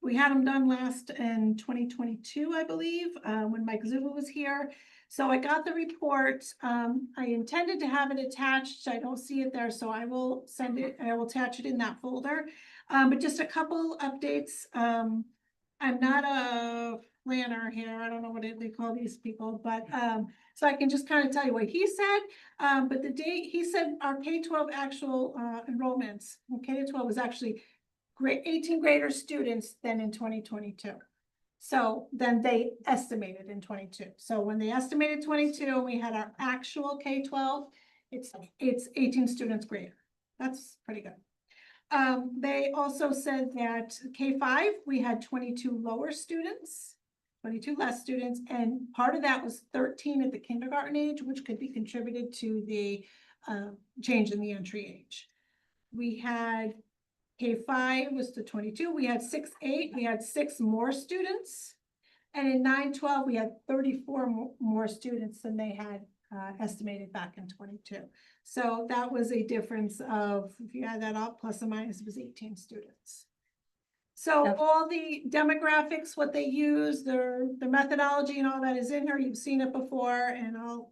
We had them done last in 2022, I believe, when Mike Zuba was here. So I got the report. I intended to have it attached. I don't see it there, so I will send it, I will attach it in that folder. But just a couple updates. I'm not a planner here. I don't know what they call these people, but, so I can just kind of tell you what he said. But the date, he said our K-12 actual, enrollments, K-12 was actually 18 greater students than in 2022. So then they estimated in 22. So when they estimated 22, we had our actual K-12, it's 18 students greater. That's pretty good. They also said that K-5, we had 22 lower students, 22 less students, and part of that was 13 at the kindergarten age, which could be contributed to the change in the entry age. We had K-5 was to 22, we had 6-8, we had 6 more students. And in 9-12, we had 34 more students than they had estimated back in 22. So that was a difference of, if you add that up, plus or minus, it was 18 students. So all the demographics, what they use, their methodology and all that is in here. You've seen it before, and I'll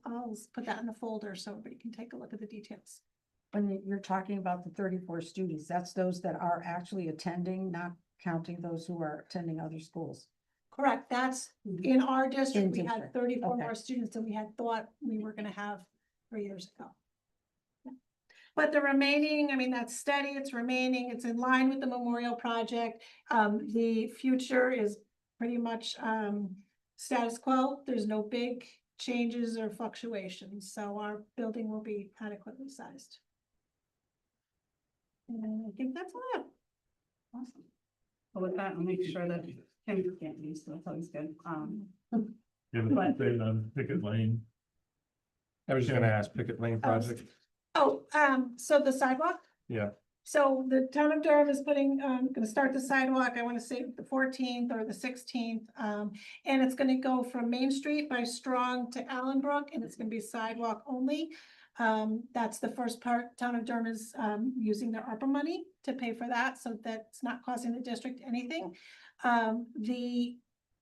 put that in the folder so everybody can take a look at the details. When you're talking about the 34 students, that's those that are actually attending, not counting those who are attending other schools. Correct. That's in our district. We had district. 34 Okay. more students than we had thought we were going to have 3 years ago. Yeah. But the remaining, I mean, that's steady. It's remaining. It's in line with the memorial project. The future is pretty much status quo. There's no big changes or fluctuations. So our building will be adequately sized. And I think that's all I have. Awesome. Well, with that, I'll make sure that Kim can't use, so that's always good. Give an update on Picket Lane. I was just gonna ask Picket Lane project. Oh, so the sidewalk? Yeah. So the town of Durham is gonna start the sidewalk, I wanna say the 14th or the 16th. And it's gonna go from Main Street by Strong to Allenbrook, and it's gonna be sidewalk only. That's the first part. Town of Durham is, using their ARPA money to pay for that, so that's not costing the district anything.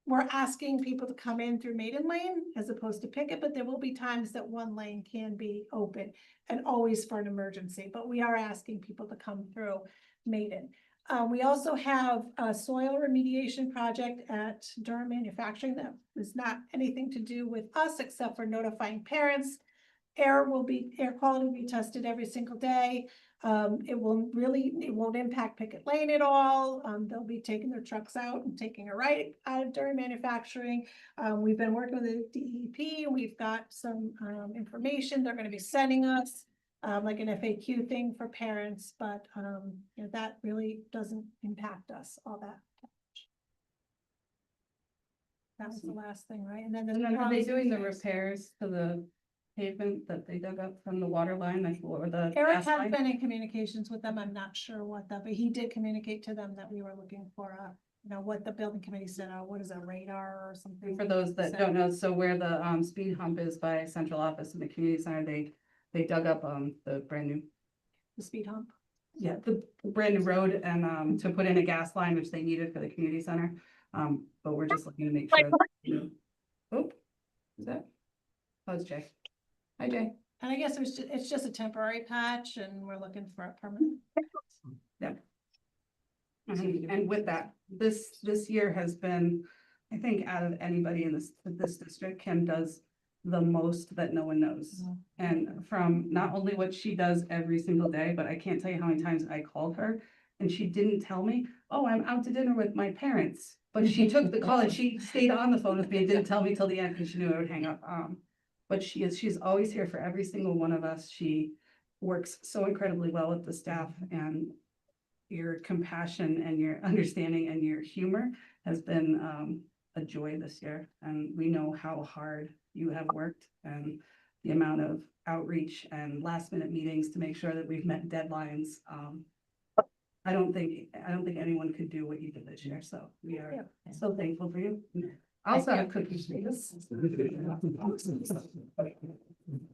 We're asking people to come in through Maiden Lane as opposed to Picket, but there will be times that one lane can be open and always for an emergency, but we are asking people to come through Maiden. We also have a soil remediation project at Durham Manufacturing that is not anything to do with us except for notifying parents. Air quality will be tested every single day. It won't impact Picket Lane at all. They'll be taking their trucks out and taking a right out of Durham Manufacturing. We've been working with the DEP. We've got some information they're going to be sending us, like an FAQ thing for parents, but you know, that really doesn't impact us all that. That was the last thing, right? And then Are they doing the repairs to the pavement that they dug up from the water line, like, or the Eric gas has line? been in communications with them. I'm not sure what but he did communicate to them that we were looking for what the building committee said, what is a radar or something? For those that don't know, so where the speed hump is by central office in the community center, they dug up the brand new, The speed hump. yeah, the brand new road and to put in a gas line, which they needed for the community center. But we're just looking to make sure. Oh, is that? How's Jay? Hi, Jay. And I guess it's just a temporary patch and we're looking for a permanent. And with that, this year has been, I think, out of anybody in this district, Kim does the most that no one knows. And from not only what she does every single day, but I can't tell you how many times I called her and she didn't tell me, oh, I'm out to dinner with my parents. But she took the call and she stayed on the phone with me and didn't tell me till the end because she knew I would hang up. But she's always here for every single one of us. She works so incredibly well with the staff, and your compassion and your understanding and your humor has been a joy this year. And we know how hard you have worked and the amount of outreach and last minute meetings to make sure that we've met deadlines. I don't think anyone could do what you did this year. So we are so thankful for you. Also have cookies.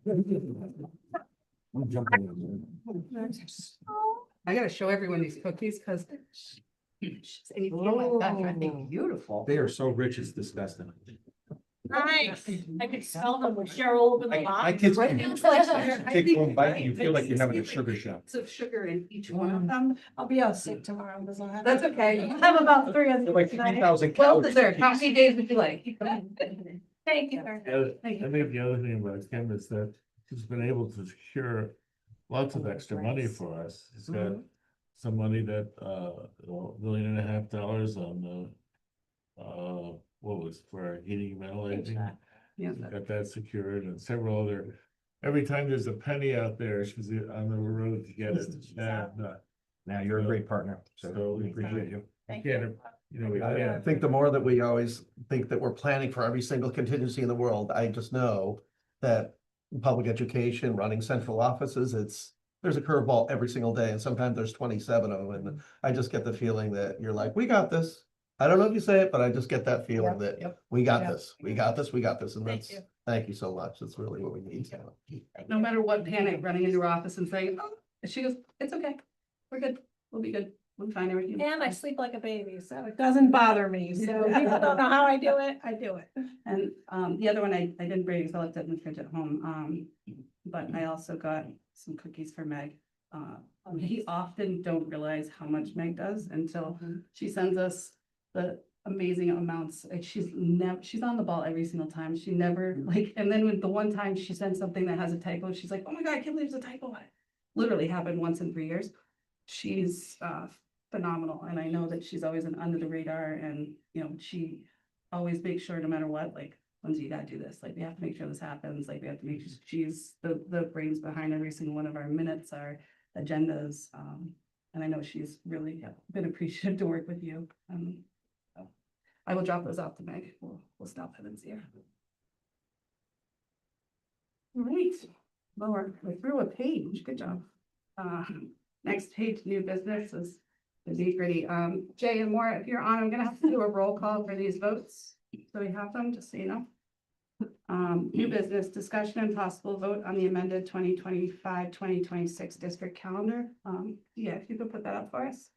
I'm jumping in. I gotta show everyone these cookies because. Oh my gosh, I think beautiful. They are so rich, it's disgusting. Nice. I could smell them with Cheryl over the My box. kids Right? can It's like- take one bite and you feel like you're having a sugar shot. Of sugar in each one of them. I'll be out sick tomorrow, because I'll have. That's okay. I have about 3 of them. They're like tonight. 3,000 Well calories. deserved. How many days would you like? Thank you. I think the other thing about Kim is that she's been able to secure lots of extra money for us. She's got some money that, $1.5 million on the, what was for our heating and ventilating. Yeah. Got that secured and several other, every time there's a penny out there, she's on the road to get it. And, Now, you're a great partner, so So we appreciate you. you can't, you know, we I can't. think the more that we always think that we're planning for every single contingency in the world, I just know that in public education, running central offices, there's a curveball every single day, and sometimes there's 27 of them, and I just get the feeling that you're like, we got this. I don't know if you say it, but I just get that feeling that we got this, we got this, we got this, and Thank that's, you. thank you so much. That's really what we need. No matter what, panic running into her office and saying, oh, she goes, it's okay. We're good. We'll be good. We'll be fine. Everything. And I sleep like a baby, so it doesn't bother me. So people don't know how I do it, I do it. And the other one I didn't bring because I left it in the fridge at home. But I also got some cookies for Meg. We often don't realize how much Meg does until she sends us the amazing amounts. Like she's on the ball every single time. She never like, and then with the one time she sends something that has a typo, she's like, oh my God, I can't believe there's a typo on it. Literally happened once in 3 years. She's phenomenal. And I know that she's always an under the radar and, you know, she always makes sure no matter what, like, Lindsay, you gotta do this. Like, we have to make sure this happens. Like, we have to make sure she's the brains behind every single one of our minutes, our agendas. And I know she's really been appreciative to work with you. So I will drop those off to Meg. We'll stop it and see her. All right, lower, we're through a page. Good job. Next page, new business is the nitty gritty. Jay and Maura, if you're on, I'm gonna have to do a roll call for these votes. So we have them, just so you know. New business discussion and possible vote on the amended 2025-2026 district calendar. Yeah, if you could put that up for us.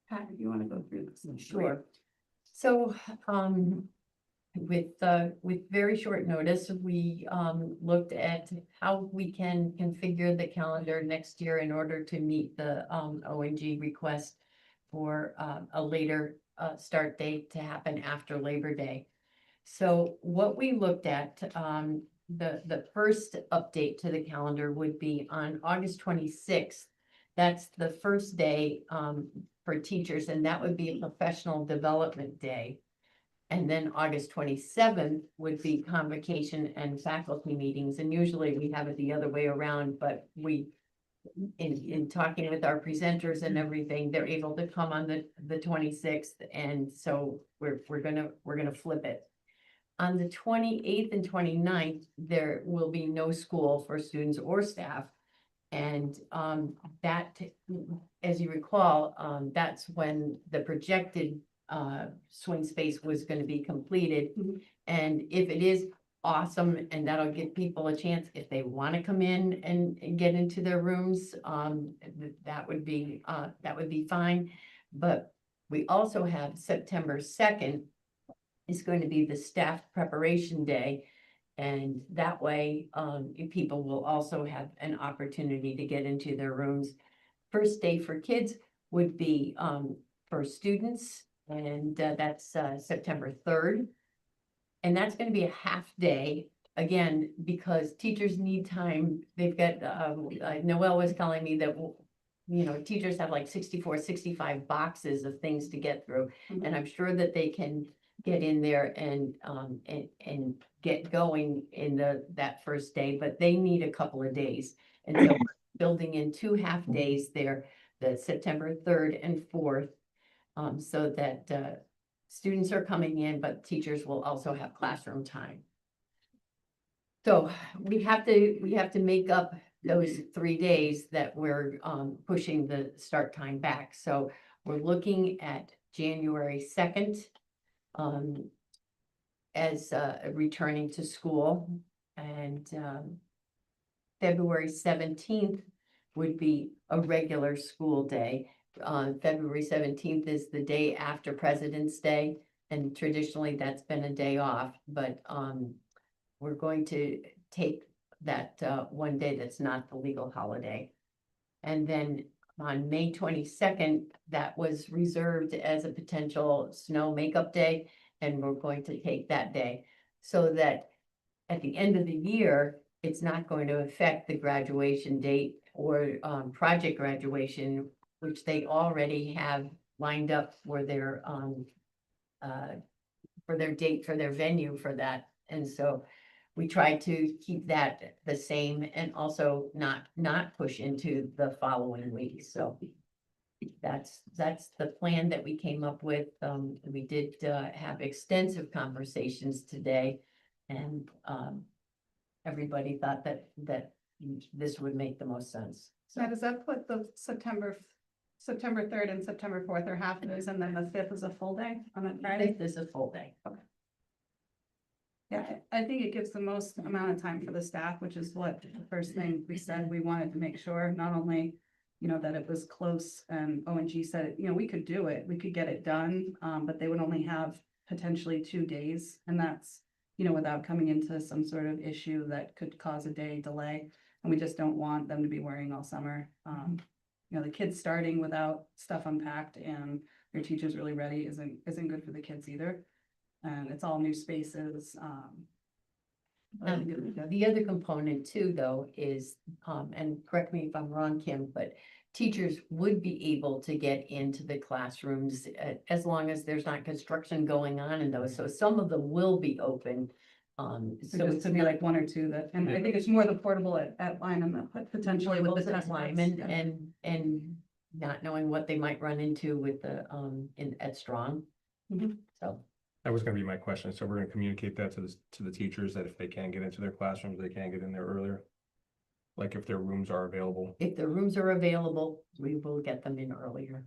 Pat, if you want to go through this. Sure. So, with very short notice, we, looked at how we can configure the calendar next year in order to meet the, ONG request for, a later, start date to happen after Labor Day. So what we looked at, the first update to the calendar would be on August 26th. That's the first day, for teachers, and that would be a professional development day. And then August 27th would be convocation and faculty meetings, and usually we have it the other way around, but we, in talking with our presenters and everything, they're able to come on the 26th, and so we're gonna flip it. On the 28th and 29th, there will be no school for students or staff. And that, as you recall, that's when the projected swing space was going to be completed. And if it is awesome, and that'll give people a chance, if they want to come in and get into their rooms, that would be fine. But we also have September 2nd is going to be the staff preparation day. And that way, people will also have an opportunity to get into their rooms. First day for kids would be for students, and that's September 3rd. And that's going to be a half day, again, because teachers need time. They've got, Noelle was telling me that, you know, teachers have like 64, 65 boxes of things to get through. And I'm sure that they can get in there and get going in that first day, but they need a couple of days. And so building in 2 half days there, the September 3rd and 4th, so that students are coming in, but teachers will also have classroom time. So we have to make up those 3 days that we're pushing the start time back. So we're looking at January 2nd. as returning to school. And February 17th would be a regular school day. February 17th is the day after President's Day, and traditionally that's been a day off, but we're going to take that one day that's not the legal holiday. And then on May 22nd, that was reserved as a potential snow makeup day, and we're going to take that day. So that at the end of the year, it's not going to affect the graduation date or project graduation, which they already have lined up for their date, for their venue for that. And so we try to keep that the same and also not push into the following week. So that's the plan that we came up with. We did have extensive conversations today, and everybody thought that this would make the most sense. So does that put the September 3rd and September 4th are half days, and then the 5th is a full day on a Friday? This is a full day. Yeah, I think it gives the most amount of time for the staff, which is what the first thing we said. We wanted to make sure not only, that it was close, and ONG said, we could do it, we could get it done, but they would only have potentially 2 days, and that's, without coming into some sort of issue that could cause a day delay. And we just don't want them to be worrying all summer. The kids starting without stuff unpacked and their teachers really ready isn't good for the kids either. And it's all new spaces. The other component too, though, is, and correct me if I'm wrong, Kim, but teachers would be able to get into the classrooms as long as there's not construction going on in those. So some of them will be open. So just to be like 1 or 2 that, and I think it's more the portable at Lyman that potentially with the test Lyman and not knowing what they might run into with the at Strong. So That was gonna be my question. So we're gonna communicate that to the teachers, that if they can't get into their classrooms, they can get in there earlier. Like if their rooms are available. if the rooms are available, we will get them in earlier.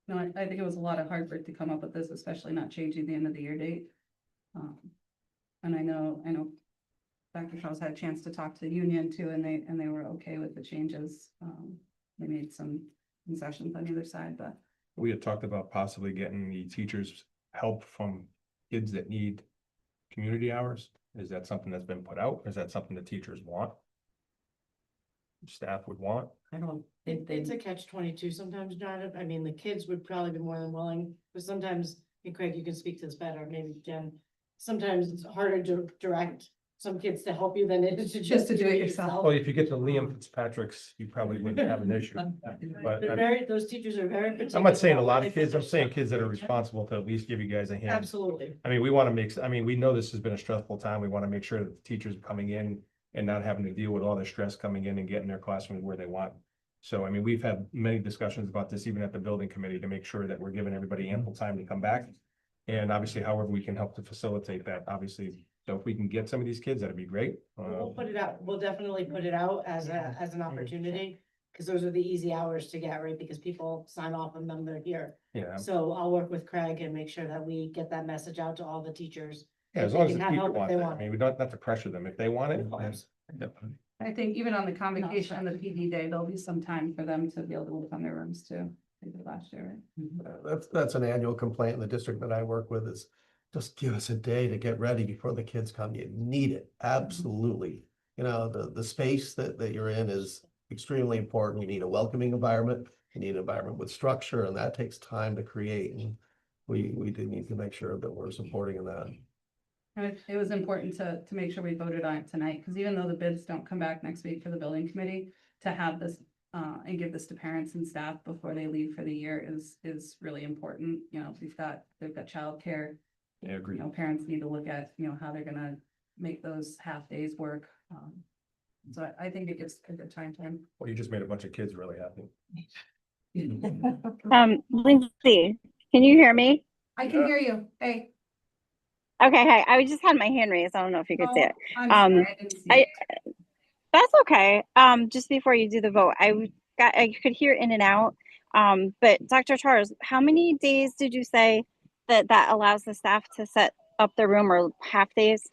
No, I think it was a lot of hard work to come up with this, especially not changing the end of the year date. And I know Dr. Charles had a chance to talk to the union too, and they were okay with the changes. They made some concessions on either side, but We had talked about possibly getting the teachers help from kids that need community hours. Is that something that's been put out? Is that something the teachers want? Staff would want? I don't think It's a catch-22 sometimes, John. I mean, the kids would probably be more than willing, but sometimes, and Craig, you can speak to this better, maybe Jen. Sometimes it's harder to direct some kids to help you than it is to just to do it yourself. Well, if you get to Liam Fitzpatrick's, you probably wouldn't have an issue. But Those teachers are very particular. I'm not saying a lot of about kids, I'm what they saying do. kids that are responsible to at least give you guys a hand. Absolutely. I mean, we want to we know this has been a stressful time. We want to make sure that the teachers are coming in and not having to deal with all the stress coming in and getting their classrooms where they want. So, I mean, we've had many discussions about this, even at the building committee, to make sure that we're giving everybody ample time to come back. And obviously, however we can help to facilitate that, obviously, so if we can get some of these kids, that'd be great. We'll put it out, we'll definitely put it out as an opportunity, because those are the easy hours to get, right? Because people sign off on them, they're here. Yeah, So I'll work with Craig and make sure that we get that message out to all the teachers. yeah, as They long as can the have teacher help if wants they it. I want it. mean, we don't have to pressure them. If they want it. Of course. I think even on the convocation and the PD day, there'll be some time for them to be able to work on their rooms too. They did last year, right? That's an annual complaint in the district that I work with, is just give us a day to get ready before the kids come. You need it, absolutely. The space that you're in is extremely important. You need a welcoming environment. You need an environment with structure, and that takes time to create. And we do need to make sure that we're supporting in that. And it was important to make sure we voted on it tonight, because even though the bids don't come back next week for the building committee, to have this and give this to parents and staff before they leave for the year is really important. They've got childcare. Yeah, agree. Parents need to look at, how they're gonna make those half days work. So I think it gives a good time frame. Well, you just made a bunch of kids really happy. Lindsay, can you hear me? I can hear you. Hey. Okay, hi. I just had my hand raised. I don't know if you could see it. I'm sorry, I didn't see it. That's okay. Just before you do the vote, I could hear in and out. But Dr. Charles, how many days did you say that allows the staff to set up the room or half days?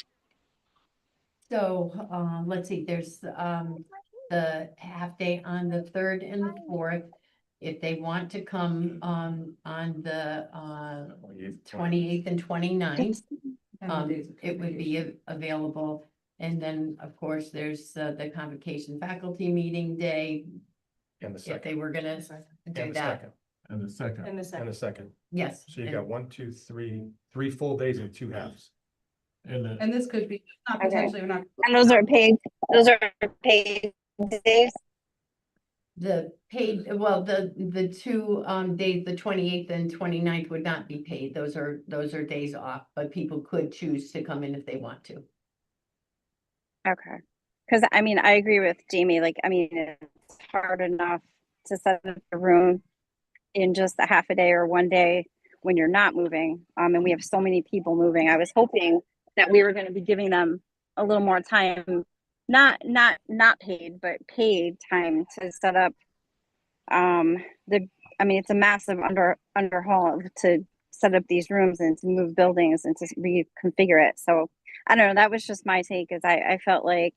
So, let's see, there's, the half day on the 3rd and the 4th. If they want to come, on the, 28th and 29th, it would be available. And then, of course, there's, the convocation faculty meeting day, And the if second. they were gonna And do the that. second. And the second. And the And second. the second. Yes. So you got 1, 2, 3, 3 full days and 2 halves. And the, And this could be, not Okay. potentially, we're not. And those are paid days? The paid, well, the 2, days, the 28th and 29th would not be paid. Those are days off, but people could choose to come in if they want to. Okay. Because I mean, I agree with Jamie. Like, I mean, it's hard enough to set up a room in just a half a day or one day when you're not moving. And we have so many people moving. I was hoping that we were going to be giving them a little more time, not paid, but paid time to set up. I mean, it's a massive underhaul to set up these rooms and to move buildings and to reconfigure it. So I don't know. That was just my take. Is I felt like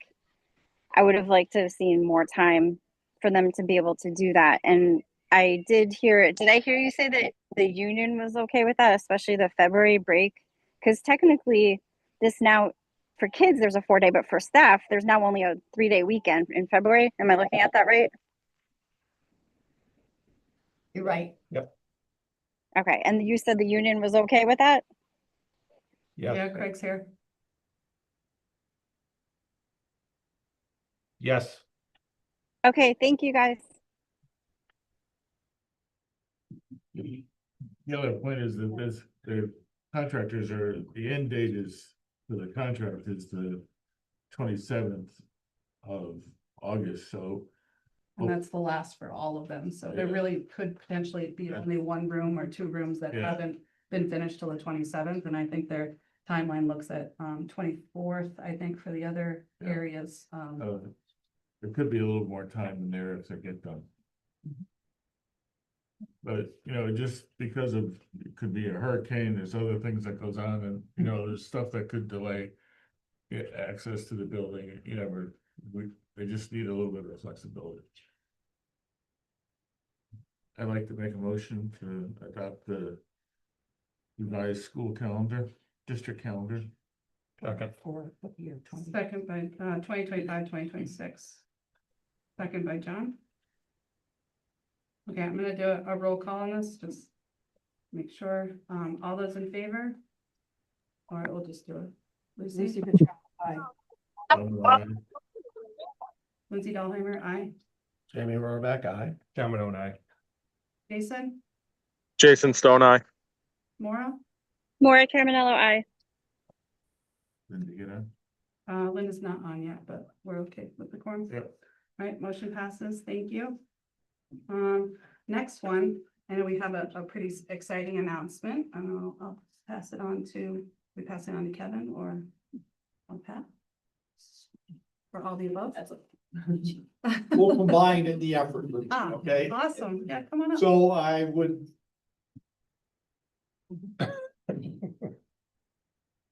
I would have liked to have seen more time for them to be able to do that. And I did hear it. Did I hear you say that the union was okay with that, especially the February break? Because technically, this now for kids there's a 4-day, but for staff there's now only a 3-day weekend in February. Am I looking at that right? You're right. Yep. Okay, and you said the union was okay with that? Yeah, Craig's here. Yes. Okay, thank you guys. the other point is that the contractors the end date is, for the contract is the 27th of August, so. And that's the last for all of them. So there Yeah. really could potentially be only 1 room or 2 rooms that Yeah. haven't been finished till the 27th. And I think their timeline looks at 24th, I think, for the other Yeah. areas. There could be a little more time in there if they get done. But, just because it could be a hurricane, there's other things that goes on and, there's stuff that could delay access to the building, they just need a little bit of flexibility. I'd like to make a motion to adopt the revised school calendar, district calendar. Second. For what year, 20? Second by 2025, 2026. Second by John. Okay, I'm gonna do a roll call on this, just make sure, all those in favor? Or we'll just do it. Lucy Lucy, Petrowell, aye. Lindsay Dahlheimer, aye. Jamie Rohrbeck, aye. John Malone, aye. Jason, Jason Stone, aye. Maura, Maura Caramello, aye. Then to get on. Linda's not on yet, but we're okay with the quorum. Yep. All right, motion passes. Thank you. Next one, I know we have a pretty exciting announcement. I'll pass it on to, we pass it on to Kevin or Pat? For all the above? We'll combine in the effort, Ah, okay? awesome. Yeah, come on up. So I would.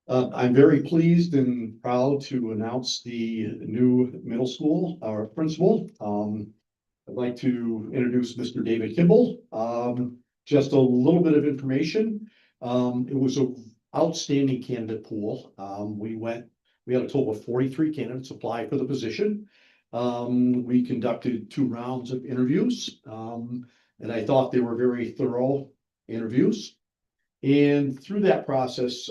I'm very pleased and proud to announce the new middle school, our principal. I'd like to introduce Mr. David Kimball. Just a little bit of information. It was an outstanding candidate pool. We had a total of 43 candidates apply for the position. We conducted 2 rounds of interviews, and I thought they were very thorough interviews. And through that process,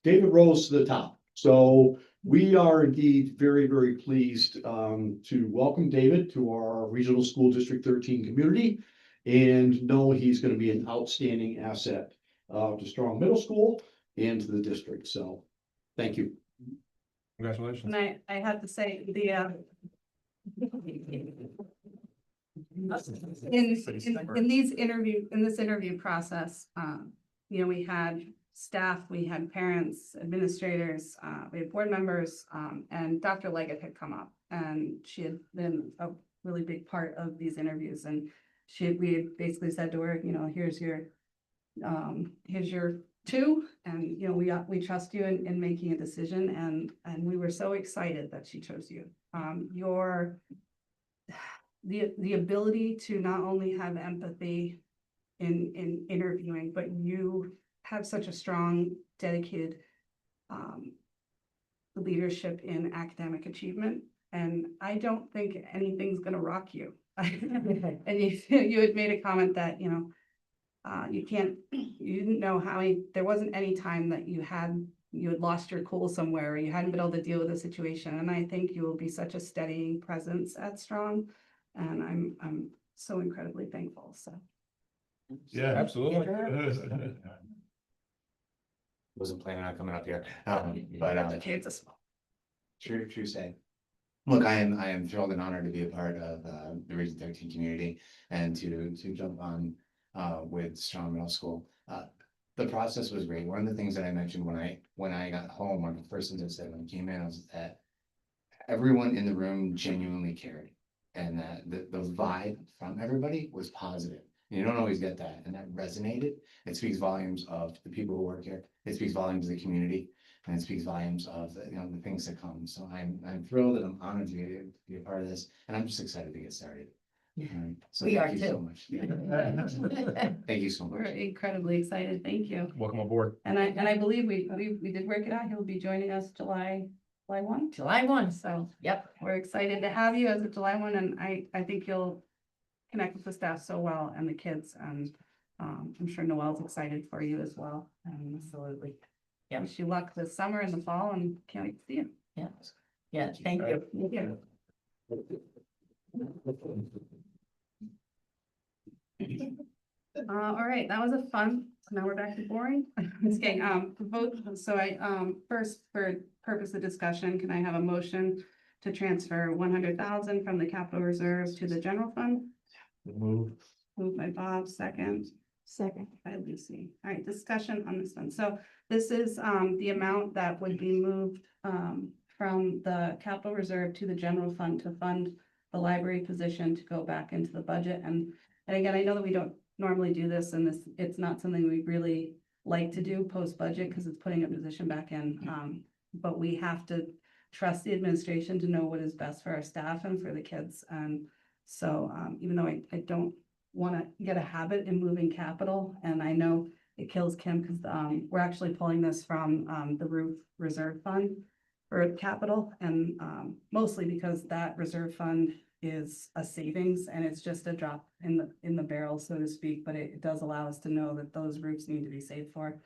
David rose to the top. So we are indeed very, very pleased to welcome David to our Regional School District 13 community and know he's going to be an outstanding asset to Strong Middle School and to the district. So thank you. Congratulations. And I have to say, in this interview process, we had staff, we had parents, administrators, we had board members, and Dr. Leggett had come up, and she had been a really big part of these interviews, and we had basically said to her, here's your here's your two, and, you know, we trust you in making a decision, and we were so excited that she chose you. The ability to not only have empathy in interviewing, but you have such a strong, dedicated leadership in academic achievement. And I don't think anything's gonna rock you. And you had made a comment that, you know, you didn't know there wasn't any time that you had lost your cool somewhere, or you hadn't been able to deal with a situation. And I think you will be such a steadying presence at Strong. And I'm so incredibly thankful, so. Yeah. Absolutely. Wasn't planning on coming up here, but Okay, it's a small. true say. Look, I am thrilled and honored to be a part of the Region 13 community and to jump on with Strong Middle School. The process was great. One of the things that I mentioned when I got home, one of the first things I said when I came in, was that everyone in the room genuinely cared, and that the vibe from everybody was positive. You don't always get that, and that resonated. It speaks volumes of the people who work here. It speaks volumes of the community, and it speaks volumes of the things that come. So I'm thrilled and I'm honored to be a part of this, and I'm just excited to get started. So We thank are you so too. much. Thank you so We're much. incredibly excited. Thank you. Welcome aboard. And I believe we did work it out. He'll be joining us July 1. July 1. So Yep. we're excited to have you as of July 1, and I think you'll connect with the staff so well and the kids, and I'm sure Noelle's excited for you as well. Absolutely. Yeah, wish you luck this summer and the fall, and can't wait to see you. Yeah. Yeah. Thank you. Thank you. All right, that was a fun. So now we're back to boring. Just kidding. Vote. So first, for purpose of discussion, can I have a motion to transfer 100,000 from the capital reserve to the general fund? Move. Moved by Bob, second. Second. By Lucy. All right, discussion on this one. So this is the amount that would be moved from the capital reserve to the general fund to fund the library position to go back into the budget. And again, I know that we don't normally do this, and it's not something we really like to do post-budget because it's putting a position back in. But we have to trust the administration to know what is best for our staff and for the kids. And so even though I don't want to get a habit in moving capital, and I know it kills Kim because we're actually pulling this from the roof reserve fund for capital, and mostly because that reserve fund is a savings and it's just a drop in the barrel, so to speak, but it does allow us to know that those roofs need to be saved for.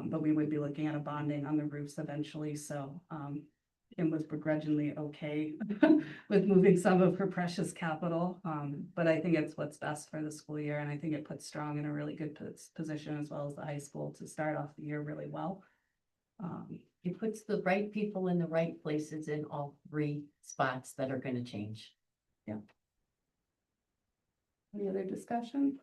But we would be looking at a bonding on the roofs eventually, so Kim was begrudgingly okay with moving some of her precious capital. But I think it's what's best for the school year, and I think it puts Strong in a really good position, as well as the high school, to start off the year really well. It puts the right people in the right places in all three spots that are going to change. Yeah. Any other discussion?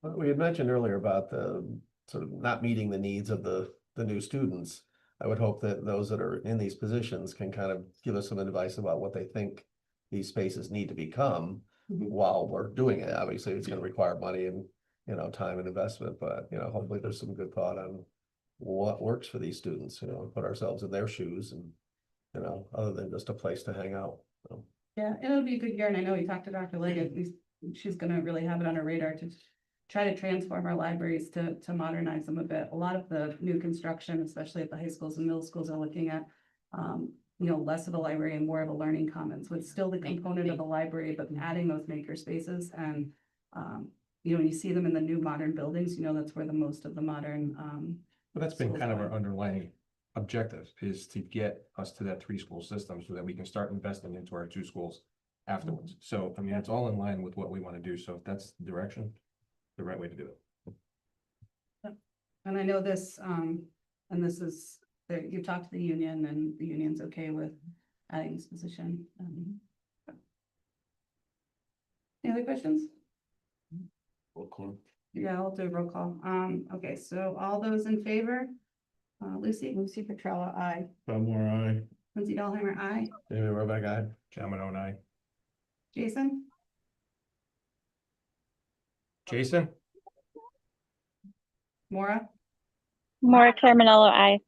Well, we had mentioned earlier about the sort of not meeting the needs of the new students. I would hope that those that are in these positions can kind of give us some advice about what they think these spaces need to become while we're doing it. Obviously, it's going to require money and, time and investment, but, hopefully there's some good thought on what works for these students, put ourselves in their shoes and, other than just a place to hang out. So. Yeah, it'll be a good year, and I know we talked to Dr. Leggett. She's gonna really have it on her radar to try to transform our libraries to modernize them a bit. A lot of the new construction, especially at the high schools and middle schools, are looking at less of a library and more of a learning commons, with still the component of a library, but adding those maker spaces. And when you see them in the new modern buildings, that's where the most of the modern But that's been schools kind of are. our underlying objective, is to get us to that 3-school system so that we can start investing into our 2 schools afterwards. So, I mean, it's all in line with what we want to do. So if that's the direction, the right way to do it. And I know this, and this is, you talked to the union, and the union's okay with adding this position. Any other questions? Yeah, I'll do a roll call. Okay, so all those in favor? Lucy? Lucy Petrella, aye. Bummer, aye. Lindsay Dahlheimer, aye. Maybe we're back, guy. John Manone, aye. Jason? Jason? Maura, More Carmenello, I.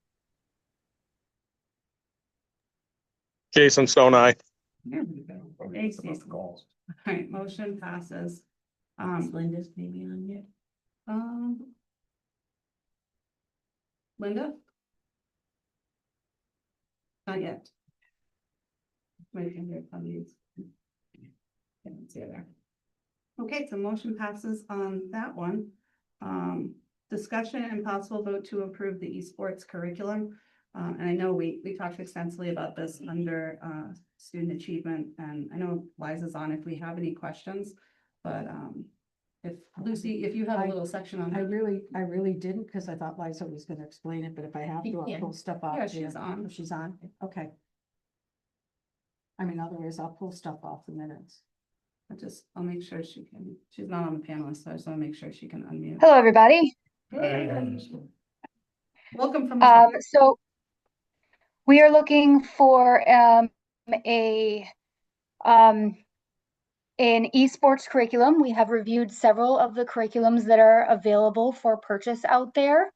Jason Stone, aye. there we go. Thanks, Jason. All right, motion passes. Linda's maybe on yet. Linda? Not yet. My finger on these. Can't see it there. Okay, so motion passes on that one. Discussion and possible vote to approve the esports curriculum. And I know we talked extensively about this under student achievement, and I know Liza's on if we have any questions. But if Lucy, if you have a little section on I that. really didn't, because I thought Liza was gonna explain it, but if I have to, I'll Yeah. pull stuff off. Yeah, there. she's on. Oh, she's on, okay. I mean, otherwise I'll pull stuff off the minutes. I'll make sure she can, she's not on the panelist, so I just want to make sure she can unmute. Hello, everybody. Welcome from. the So we are looking for a an esports curriculum. We have reviewed several of the curriculums that are available for purchase out there.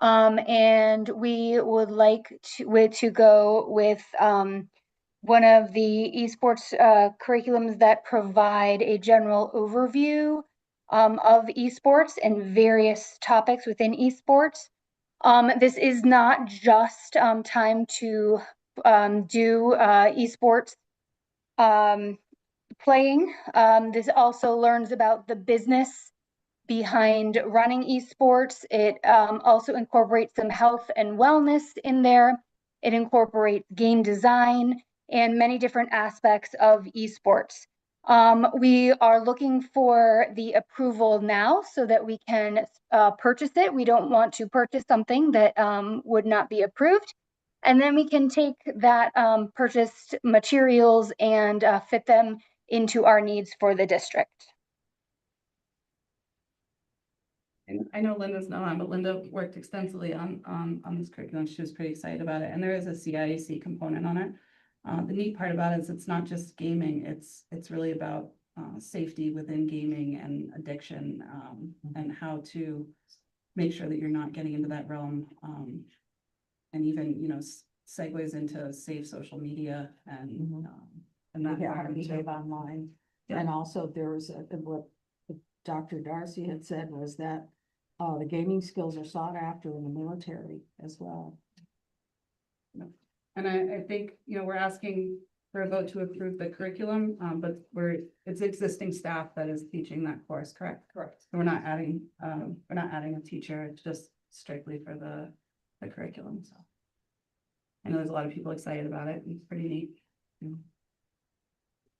And we would like to go with one of the esports curriculums that provide a general overview of esports and various topics within esports. This is not just time to do esports playing. This also learns about the business behind running esports. It also incorporates some health and wellness in there. It incorporates game design and many different aspects of esports. We are looking for the approval now so that we can purchase it. We don't want to purchase something that would not be approved. And then we can take that purchased materials and fit them into our needs for the district. And I know Linda's not on, but Linda worked extensively on this curriculum. She was pretty excited about it, and there is a CIAC component on it. The neat part about it is it's not just gaming, it's really about safety within gaming and addiction, and how to make sure that you're not getting into that realm. And even, you know, segues into safe social media and that. Yeah, how to behave online. Yeah. And also there was what Dr. Darcy had said was that the gaming skills are sought after in the military as well. And I think, you know, we're asking for a vote to approve the curriculum, but it's existing staff that is teaching that course, correct? Correct. So we're not adding a teacher, it's just strictly for the curriculum, so. I know there's a lot of people excited about it, it's pretty neat.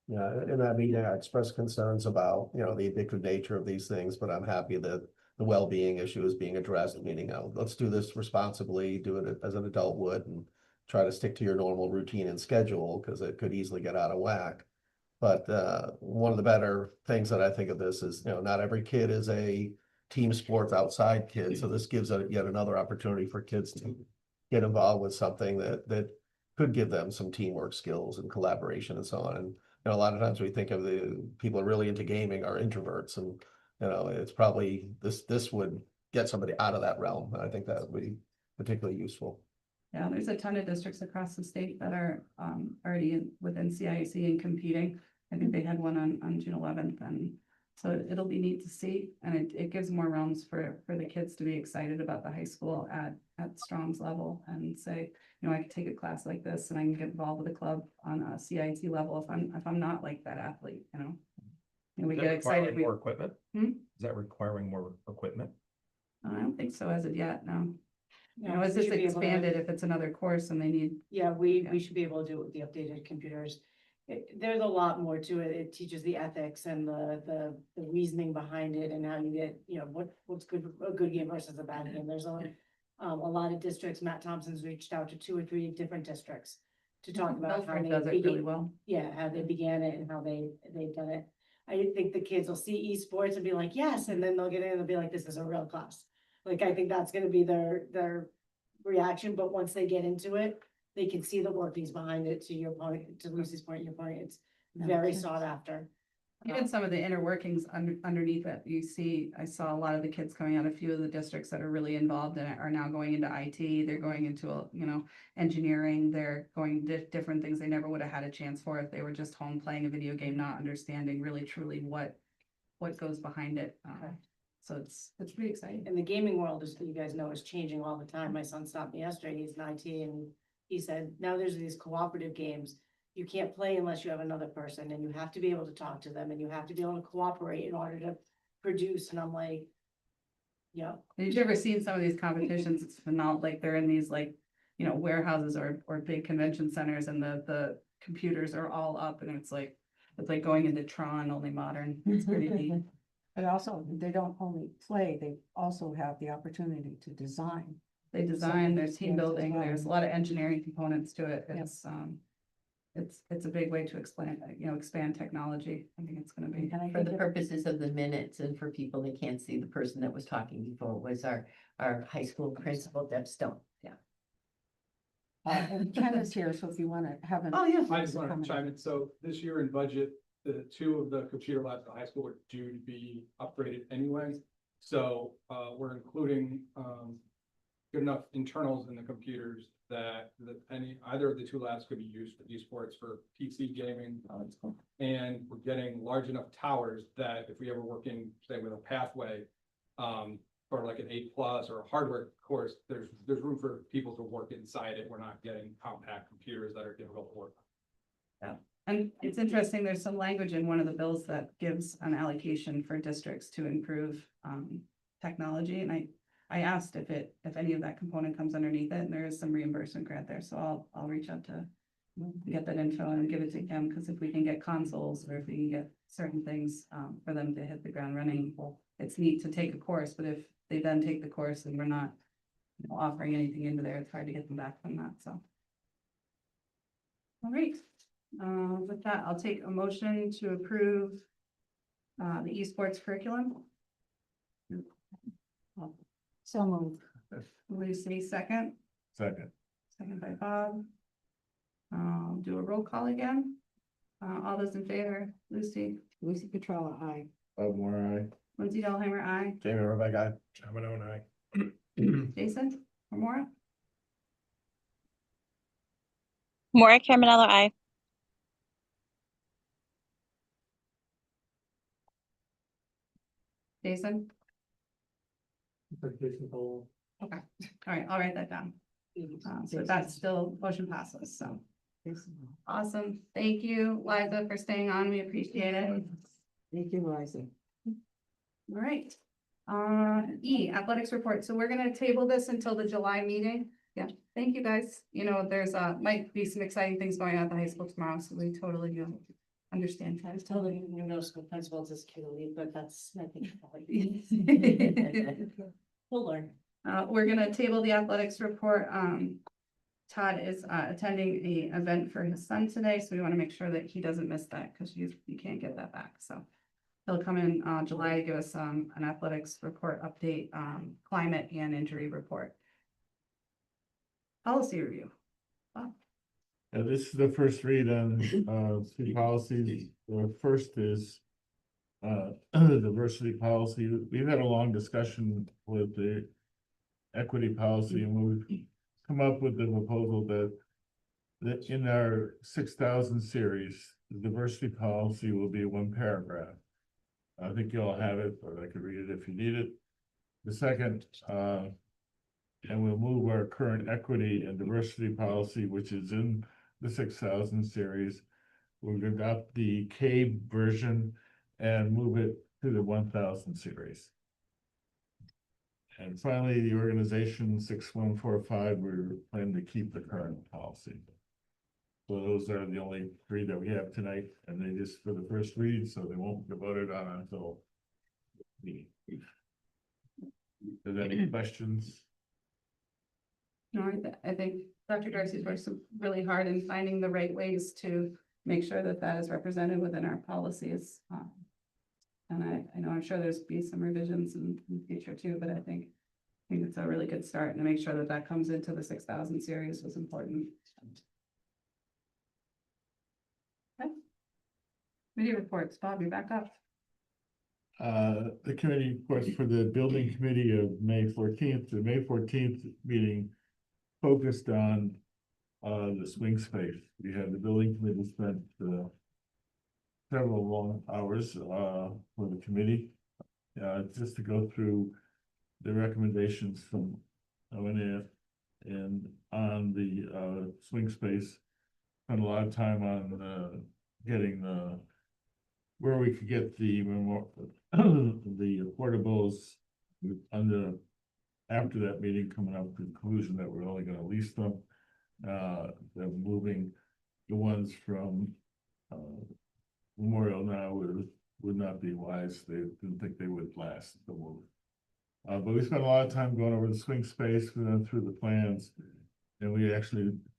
Yeah, in that meeting, I expressed concerns about, you know, the addictive nature of these things, but I'm happy that the well-being issue is being addressed, meaning, let's do this responsibly, do it as an adult would, and try to stick to your normal routine and schedule, because it could easily get out of whack. But one of the better things that I think of this is, you know, not every kid is a team sports outside kid, so this gives yet another opportunity for kids to get involved with something that could give them some teamwork skills and collaboration and so on. And you know, a lot of times we think of the people who are really into gaming are introverts, and you know, it's probably this would get somebody out of that realm. And I think that would be particularly useful. Yeah, there's a ton of districts across the state that are already within CIAC and competing. I think they had one on June 11th, and so it'll be neat to see, and it gives more realms for the kids to be excited about the high school at Strong's level and say, you know, I could take a class like this and I can get involved with a club on a CIT level if I'm not like that athlete, you know. And we Is get that requiring excited. more equipment? Hmm? Is that requiring more equipment? I don't think so as of yet, no. You Yeah, know, it's we just should be able to- expanded if it's another course and they need. Yeah, we should be able to do it with the updated computers. There's a lot more to it. It teaches the ethics and the reasoning behind it and how you get, you know, what's a good game versus a bad game. There's a lot of districts. Matt Thompson's reached out to 2 or 3 different districts to talk about how Belfort they does it really began, well. yeah, how they began it and how they've done it. I think the kids will see esports and be like, yes, and then they'll get in and be like, this is a real class. Like, I think that's gonna be their reaction, but once they get into it, they can see the workings behind it. To your point, to Lucy's point, your point, it's very sought after. Even some of the inner workings underneath it, you see, I saw a lot of the kids coming out of a few of the districts that are really involved in it are now going into IT, they're going into, engineering, they're going different things they never would have had a chance for if they were just home playing a video game, not understanding really truly what goes behind it. So it's pretty exciting. And the gaming world, as you guys know, is changing all the time. My son stopped me yesterday, he's 19, and he said, now there's these cooperative games. You can't play unless you have another person, and you have to be able to talk to them, and you have to be able to cooperate in order to produce, and I'm like, yeah. Have you ever seen some of these competitions? It's phenomenal, like they're in these warehouses or big convention centers and the computers are all up and it's like going into Tron, only modern. It's pretty neat. But also, they don't only play, they also have the opportunity to design. They design, there's team Yes, as building, well. there's a lot of engineering components to it. It's a big way to expand technology. I think it's gonna be. And I For think the it- purposes of the minutes and for people that can't see, the person that was talking before was our high school principal, Deb Stone. Yeah. And Ken is here, so if you want to have an. Oh, yeah. I just want to chime in. So this year in budget, the two of the computer labs at the high school are due to be upgraded anyway. So we're including good enough internals in the computers that either of the two labs could be used for esports, for PC gaming. And we're getting large enough towers that if we ever work in, say, with a pathway, for like an 8+ or a hardware course, there's room for people to work inside it. We're not getting compact computers that are difficult to work on. Yeah, and it's interesting, there's some language in one of the bills that gives an allocation for districts to improve technology, and I asked if any of that component comes underneath it, and there is some reimbursement grant there, so I'll reach out to get that info and give it to Kim, because if we can get consoles or if we can get certain things for them to hit the ground running, it's neat to take a course, but if they then take the course and we're not offering anything into there, it's hard to get them back from that, so. All right, with that, I'll take a motion to approve the esports curriculum. So moved. Lucy, second. Second. Second by Bob. Do a roll call again. All those in favor, Lucy, Petrella, aye. Bob Moore, aye. Lindsay Delheimer, aye. Jamie Rebecca, John Madone, aye. Jason, Memora, Maura Caramello, aye. Jason. Okay, all right, I'll write that down. So that's still motion passes, so. Awesome, thank you, Liza, for staying on, we appreciate it. Thank you, Liza. All right. E, athletics report, so we're gonna table this until the July meeting. Yeah, thank you, guys. There's might be some exciting things going on at the high school tomorrow, so we totally understand. I was telling the new middle school principals this kid will leave, but that's, I think. We'll learn. We're gonna table the athletics report. Todd is attending an event for his son today, so we want to make sure that he doesn't miss that because you can't get that back. So he'll come in July to give us an athletics report update, climate and injury report. Policy review. Wow. This is the first read on three policies. The first is the diversity policy. We've had a long discussion with the equity policy, and we've come up with the proposal that in our 6,000 series, the diversity policy will be one paragraph. I think you all have it, but I could read it if you need it. The second, and we'll move our current equity and diversity policy, which is in the 6,000 series. We'll adopt the K version and move it to the 1,000 series. And finally, the organization 6145, we're planning to keep the current policy. So those are the only three that we have tonight, and they just for the first read, so they won't be voted on until the. Are there any questions? No, I think Dr. Darcy's worked really hard in finding the right ways to make sure that that is represented within our policies. And I know I'm sure there's be some revisions in the future too, but I think it's a really good start, and to make sure that that comes into the 6,000 series was important. Okay. Committee reports, Bob, you back up. The committee, of course, for the building committee of May 14th, the May 14th meeting focused on the swing space. We had the building committee spent several long hours for the committee just to go through the recommendations from ONF and on the swing space. Spent a lot of time on getting where we could get the the portables after that meeting, coming up to the conclusion that we're only going to lease them. They're moving the ones from Memorial now would not be wise. They didn't think they would last the move. But we spent a lot of time going over the swing space, we went through the plans, and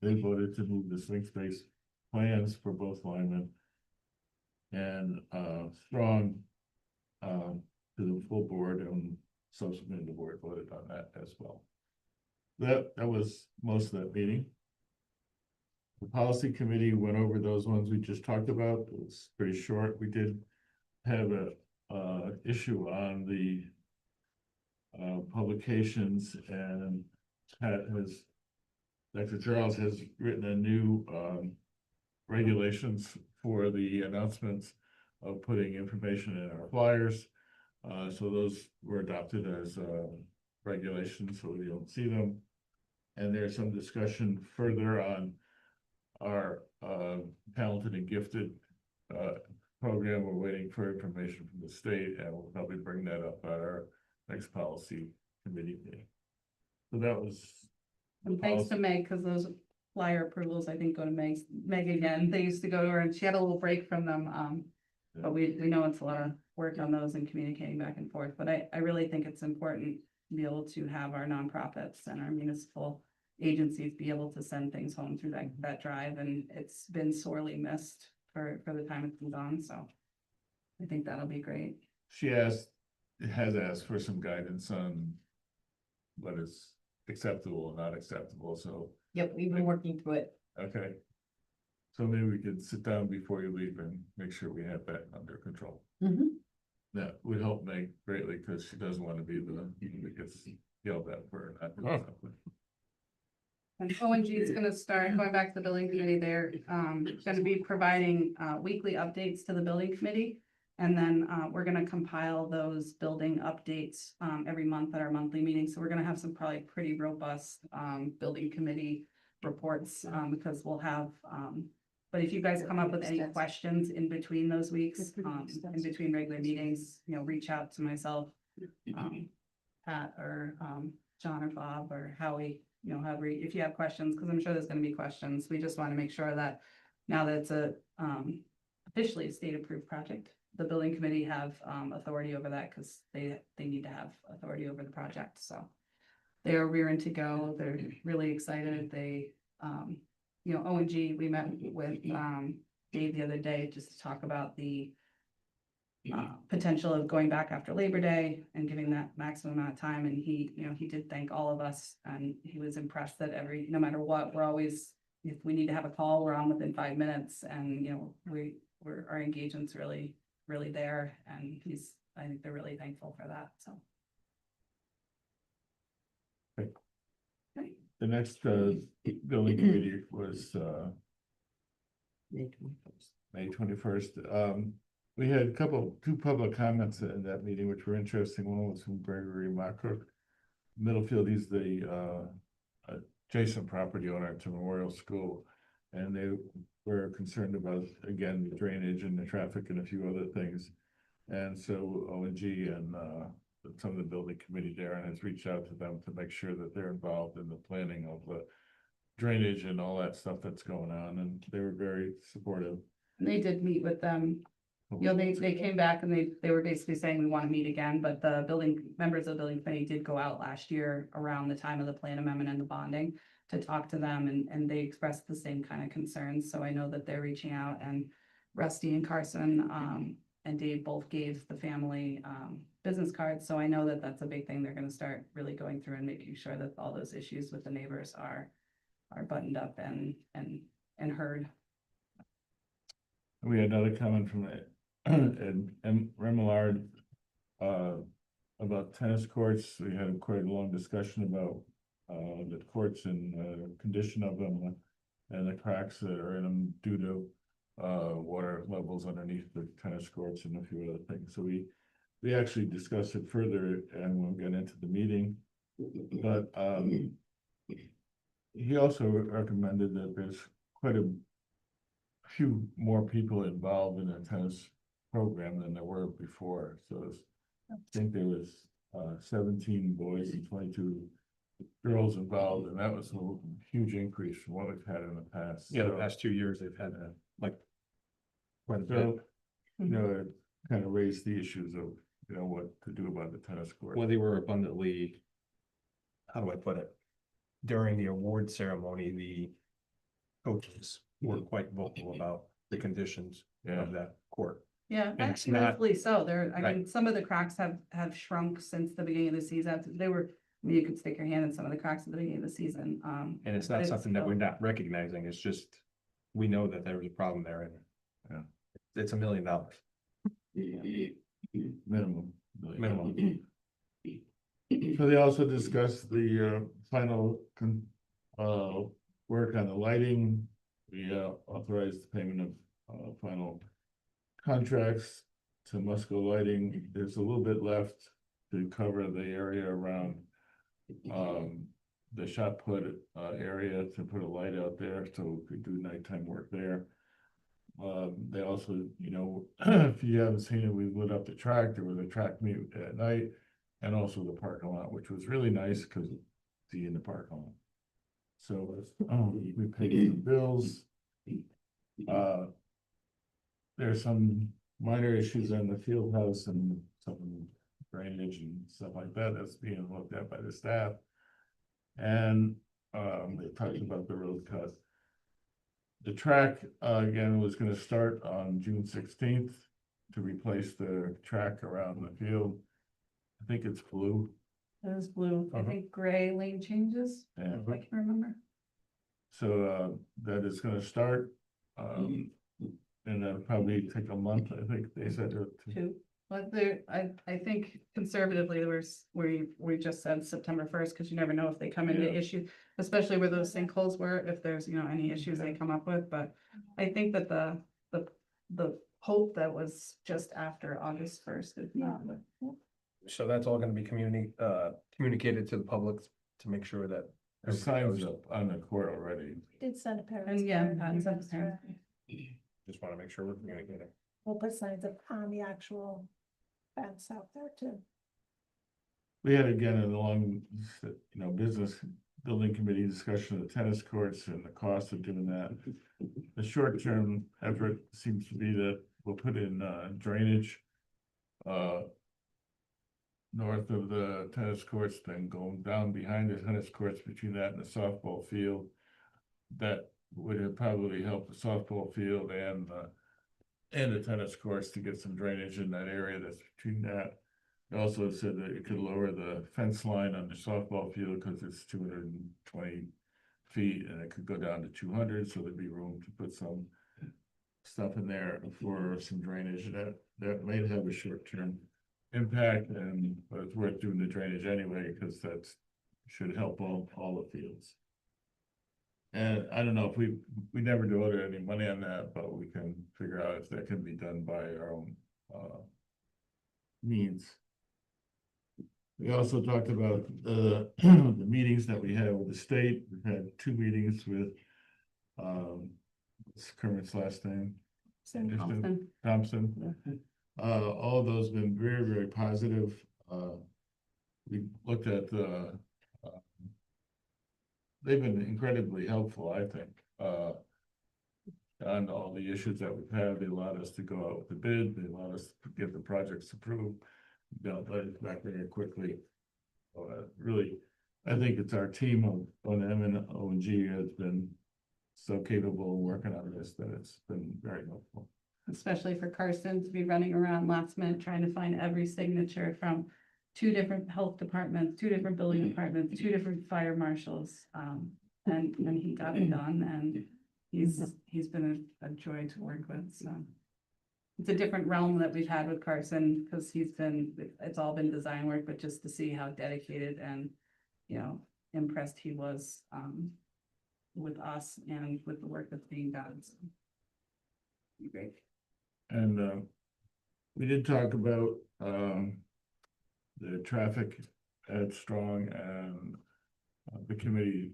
they voted to move the swing space plans for both linemen. And strong to the full board, and subsequently the board voted on that as well. That was most of that meeting. The policy committee went over those ones we just talked about. It was pretty short. We did have a issue on the publications, and Dr. Charles has written a new regulations for the announcements of putting information in our flyers. So those were adopted as regulations, so we don't see them. And there's some discussion further on our talented and gifted program. We're waiting for information from the state, and we'll probably bring that up at our next policy committee meeting. So that was. And thanks to Meg, because those flyer approvals, I think, go to Meg again. They used to go to her, and she had a little break from them. But we know it's a lot of work on those and communicating back and forth. But I really think it's important to be able to have our nonprofits and our municipal agencies be able to send things home through that drive, and it's been sorely missed for the time it's been gone. So I think that'll be great. She has asked for some guidance on what is acceptable and not acceptable. So Yep, we've been working through it. okay. So maybe we could sit down before you leave and make sure we have that under control. That would help Meg greatly, because she doesn't want to be the one that gets yelled at for not doing something. And ONG is going to start, going back to the building committee, they're going to be providing weekly updates to the building committee. And then we're going to compile those building updates every month at our monthly meeting. So we're going to have some probably pretty robust building committee reports because we'll have, but if you guys come up with any questions in between those weeks, in between regular meetings, reach out to myself, Pat, or John or Bob or Howie, however, if you have questions, because I'm sure there's going to be questions. We just want to make sure that now that it's a officially a state approved project, the building committee have authority over that, because they need to have authority over the project. So they are rearing to go. They're really excited. They, ONG, we met with Dave the other day just to talk about the potential of going back after Labor Day and giving that maximum amount of time. And he did thank all of us, and he was impressed that no matter what, we're always, if we need to have a call, we're on within 5 minutes. And, our engagement's really there. And I think they're really thankful for that. So. Okay. The next building committee was May 21st. May 21st. We had two public comments in that meeting, which were interesting. One was from Gregory Marcook, Middlefield. He's the adjacent property owner to Memorial School, and they were concerned about, again, the drainage and the traffic and a few other things. And so ONG and some of the building committee, Darren, has reached out to them to make sure that they're involved in the planning of the drainage and all that stuff that's going on, and they were very supportive. And they did meet with them. They came back and they were basically saying we want to meet again, but the members of the building committee did go out last year around the time of the plan amendment and the bonding to talk to them, and they expressed the same kind of concerns. So I know that they're reaching out, and Rusty and Carson and Dave both gave the family business cards. So I know that that's a big thing. They're going to start really going through and making sure that all those issues with the neighbors are buttoned up and heard. We had another comment from Ed Remillard about tennis courts. We had quite a long discussion about the courts and condition of them and the cracks that are in them due to water levels underneath the tennis courts and a few other things. So we actually discussed it further and we'll get into the meeting. But he also recommended that there's quite a few more people involved in the tennis program than there were before. So I think there was 17 boys and 22 girls involved, and that was a huge increase from what we've had in the past. Yeah, the So- past 2 years, they've had like quite a bit. So, you know, it kind of raised the issues of, you know, what to do about the tennis court. Well, they were abundantly, how do I put it? During the award ceremony, the coaches were quite vocal about the conditions of that court. Yeah, And it's not- rightfully so. There, I Right. mean, some of the cracks have shrunk since the beginning of the season. They were, I mean, you could stick your hand in some of the cracks at the beginning of the season. And it's but not something that we're still- not recognizing, it's just, we know that there was a problem there and Yeah. it's $1 million. Minimum. Minimum. So they also discussed the final work on the lighting. We authorized the payment of final contracts to Musco Lighting. There's a little bit left to cover the area around the shot put area to put a light out there, so we could do nighttime work there. They also, you know, if you haven't seen it, we lit up the track. There was a track meet at night and also the parking lot, which was really nice because see in the parking lot. So we paid some bills. There's some minor issues on the field house and some drainage and stuff like that that's being looked at by the staff. And they talked about the road cut. The track, again, was gonna start on June 16th to replace the track around the field. I think it's blue. It was blue. I think gray lane changes, Yeah. if I can remember. So that is gonna start. And that'll probably take a month, I think they said. Two. But there, I think conservatively, we just said September 1st, because you never know if they come into Yeah. issue, especially where those sinkholes were, if there's, you know, any issues they come up with, but I think that the hope that was just after August 1st is not. So that's all gonna be communicated to the public to make sure that. The signs up on the court already. Did send a pair. And yeah, Pat sent a pair. Just wanna make sure we're communicating. We'll put signs up on the actual fence out there too. We had again a long, you know, business building committee discussion of the tennis courts and the cost of doing that. The short-term effort seems to be that we'll put in drainage north of the tennis courts, then going down behind the tennis courts between that and the softball field. That would have probably helped the softball field and the tennis courts to get some drainage in that area that's between that. It also said that it could lower the fence line on the softball field because it's 220 feet and it could go down to 200, so there'd be room to put some stuff in there for some drainage. That may have a short-term impact, but it's worth doing the drainage anyway because that should help all the fields. And I don't know if we never devoted any money on that, but we can figure out if that can be done by our own means. We also talked about the meetings that we had with the state. We've had 2 meetings with what's Kermit's last name? Thompson. All of those have been very, very positive. We looked at they've been incredibly helpful, I think, on all the issues that we've had. They allowed us to go out with the bid. They allowed us to get the projects approved. Got it back very quickly. Really, I think it's our team of O&M and O&G has been so capable of working on this that it's been very helpful. Especially for Carson to be running around last minute trying to find every signature from 2 different health departments, 2 different building departments, 2 different fire marshals. And he got it done, and he's been a joy to work with, so. It's a different realm that we've had with Carson, because it's all been design work, but just to see how dedicated and, impressed he was, with us and with the work that's being done. So. Great. And we did talk about the traffic at Strong, and the committee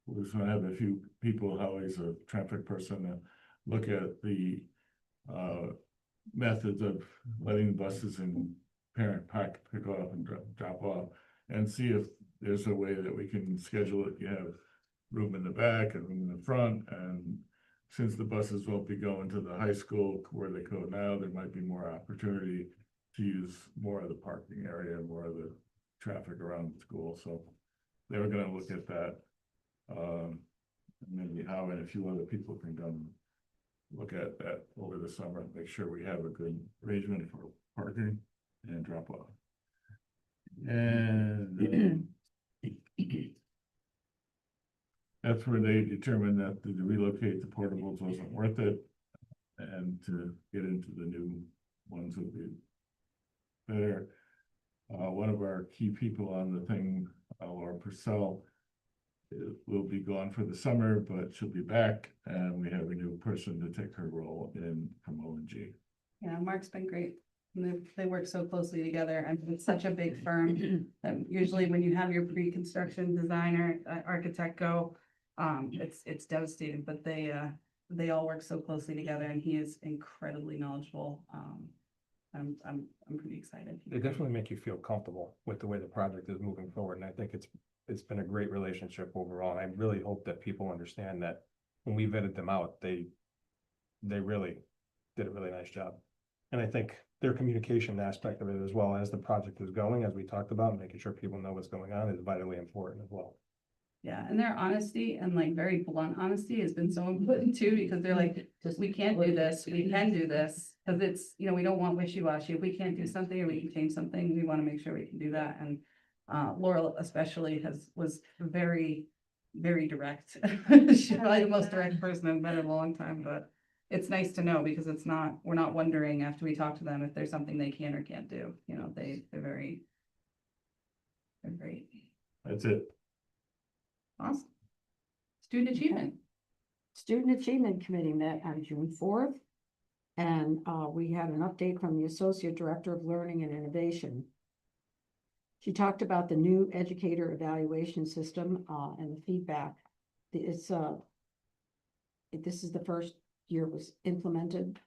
was gonna have a few people, Holly's a traffic person, look at the methods of letting buses and parent pick off and drop off, and see if there's a way that we can schedule it. You have room in the back and room in the front, and since the buses won't be going to the high school where they go now, there might be more opportunity to use more of the parking area, more of the traffic around the school. So they were gonna look at that. And maybe how and a few other people can come look at that over the summer and make sure we have a good arrangement for parking and drop off. And that's where they determined that to relocate the portables wasn't worth it, and to get into the new ones would be better. One of our key people on the thing, Laura Purcell, will be gone for the summer, but she'll be back, and we have a new person to take her role from ONG. Yeah, Mark's been great. They work so closely together, and it's such a big firm that usually when you have your pre-construction designer, architect go, it's devastating, but they all work so closely together, and he is incredibly knowledgeable. I'm pretty excited. They definitely make you feel comfortable with the way the project is moving forward, and I think it's been a great relationship overall. And I really hope that people understand that when we vetted them out, they really did a really nice job. And I think their communication aspect of it, as well as the project is going, as we talked about, making sure people know what's going on, is vitally important as well. Yeah, and their honesty and like very blunt honesty has been so important too, because they're like, we can't do this, we can do this. Cause it's, we don't want wishy-washy. If we can't do something or we can change something, we want to make sure we can do that. And Laura especially was very, very direct. She's probably the most direct person I've met in a long time, but it's nice to know, because we're not wondering after we talk to them if there's something they can or can't do. They're great. That's it. Awesome. Student achievement. Student Achievement Committee met on June 4th. And we had an update from the Associate Director of Learning and Innovation. She talked about the new educator evaluation system and the feedback. This is the first year it was implemented.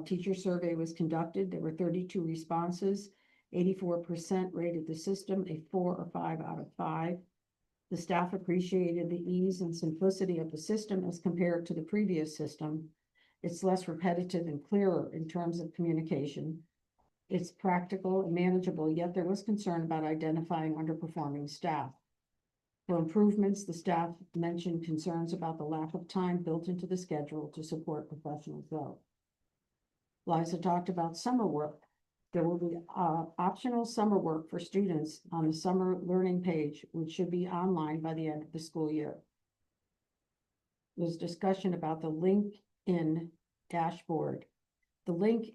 Teacher survey was conducted. There were 32 responses. 84% rated the system a 4 or 5 out of 5. The staff appreciated the ease and simplicity of the system as compared to the previous system. It's less repetitive and clearer in terms of communication. It's practical and manageable, yet there was concern about identifying underperforming staff. For improvements, the staff mentioned concerns about the lack of time built into the schedule to support professional growth. Liza talked about summer work. There will be optional summer work for students on the summer learning page, which should be online by the end of the school year. There's discussion about the LinkedIn dashboard. The Link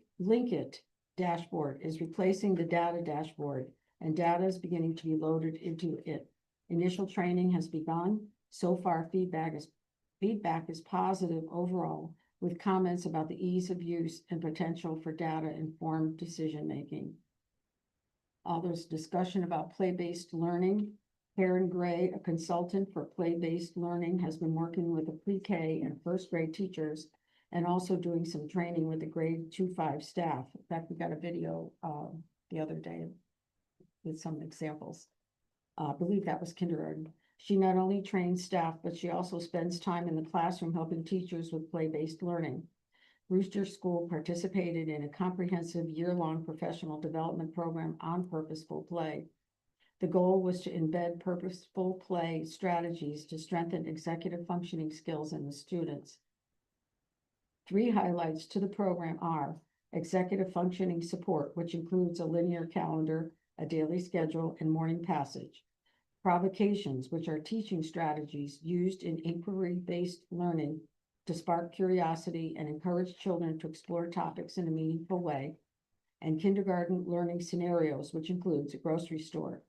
It dashboard is replacing the data dashboard, and data is beginning to be loaded into it. Initial training has begun. So far, feedback is positive overall, with comments about the ease of use and potential for data-informed decision-making. There's discussion about play-based learning. Karen Gray, a consultant for play-based learning, has been working with the pre-K and first grade teachers, and also doing some training with the grade 2-5 staff. In fact, we got a video the other day with some examples. I believe that was kindergarten. She not only trains staff, but she also spends time in the classroom helping teachers with play-based learning. Brewster School participated in a comprehensive year-long professional development program on purposeful play. The goal was to embed purposeful play strategies to strengthen executive functioning skills in the students. 3 highlights to the program are executive functioning support, which includes a linear calendar, a daily schedule, and morning passage. Provocations, which are teaching strategies used in inquiry-based learning to spark curiosity and encourage children to explore topics in a meaningful way, and kindergarten learning scenarios, which includes a grocery store.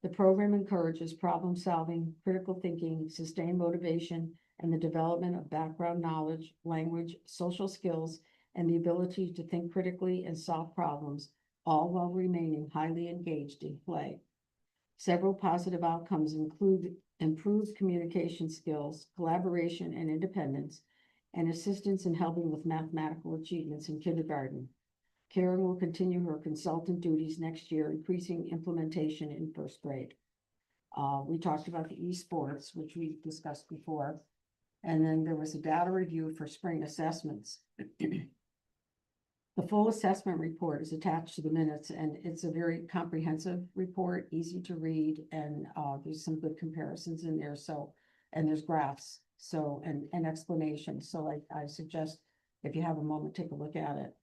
The program encourages problem solving, critical thinking, sustained motivation, and the development of background knowledge, language, social skills, and the ability to think critically and solve problems, all while remaining highly engaged in play. Several positive outcomes include improved communication skills, collaboration and independence, and assistance in helping with mathematical achievements in kindergarten. Karen will continue her consultant duties next year, increasing implementation in first grade. We talked about the esports, which we discussed before. And then there was a data review for spring assessments. The full assessment report is attached to the minutes, and it's a very comprehensive report, easy to read, and there's some good comparisons in there. So, and there's graphs, so, and explanations. So I suggest if you have a moment, take a look at it.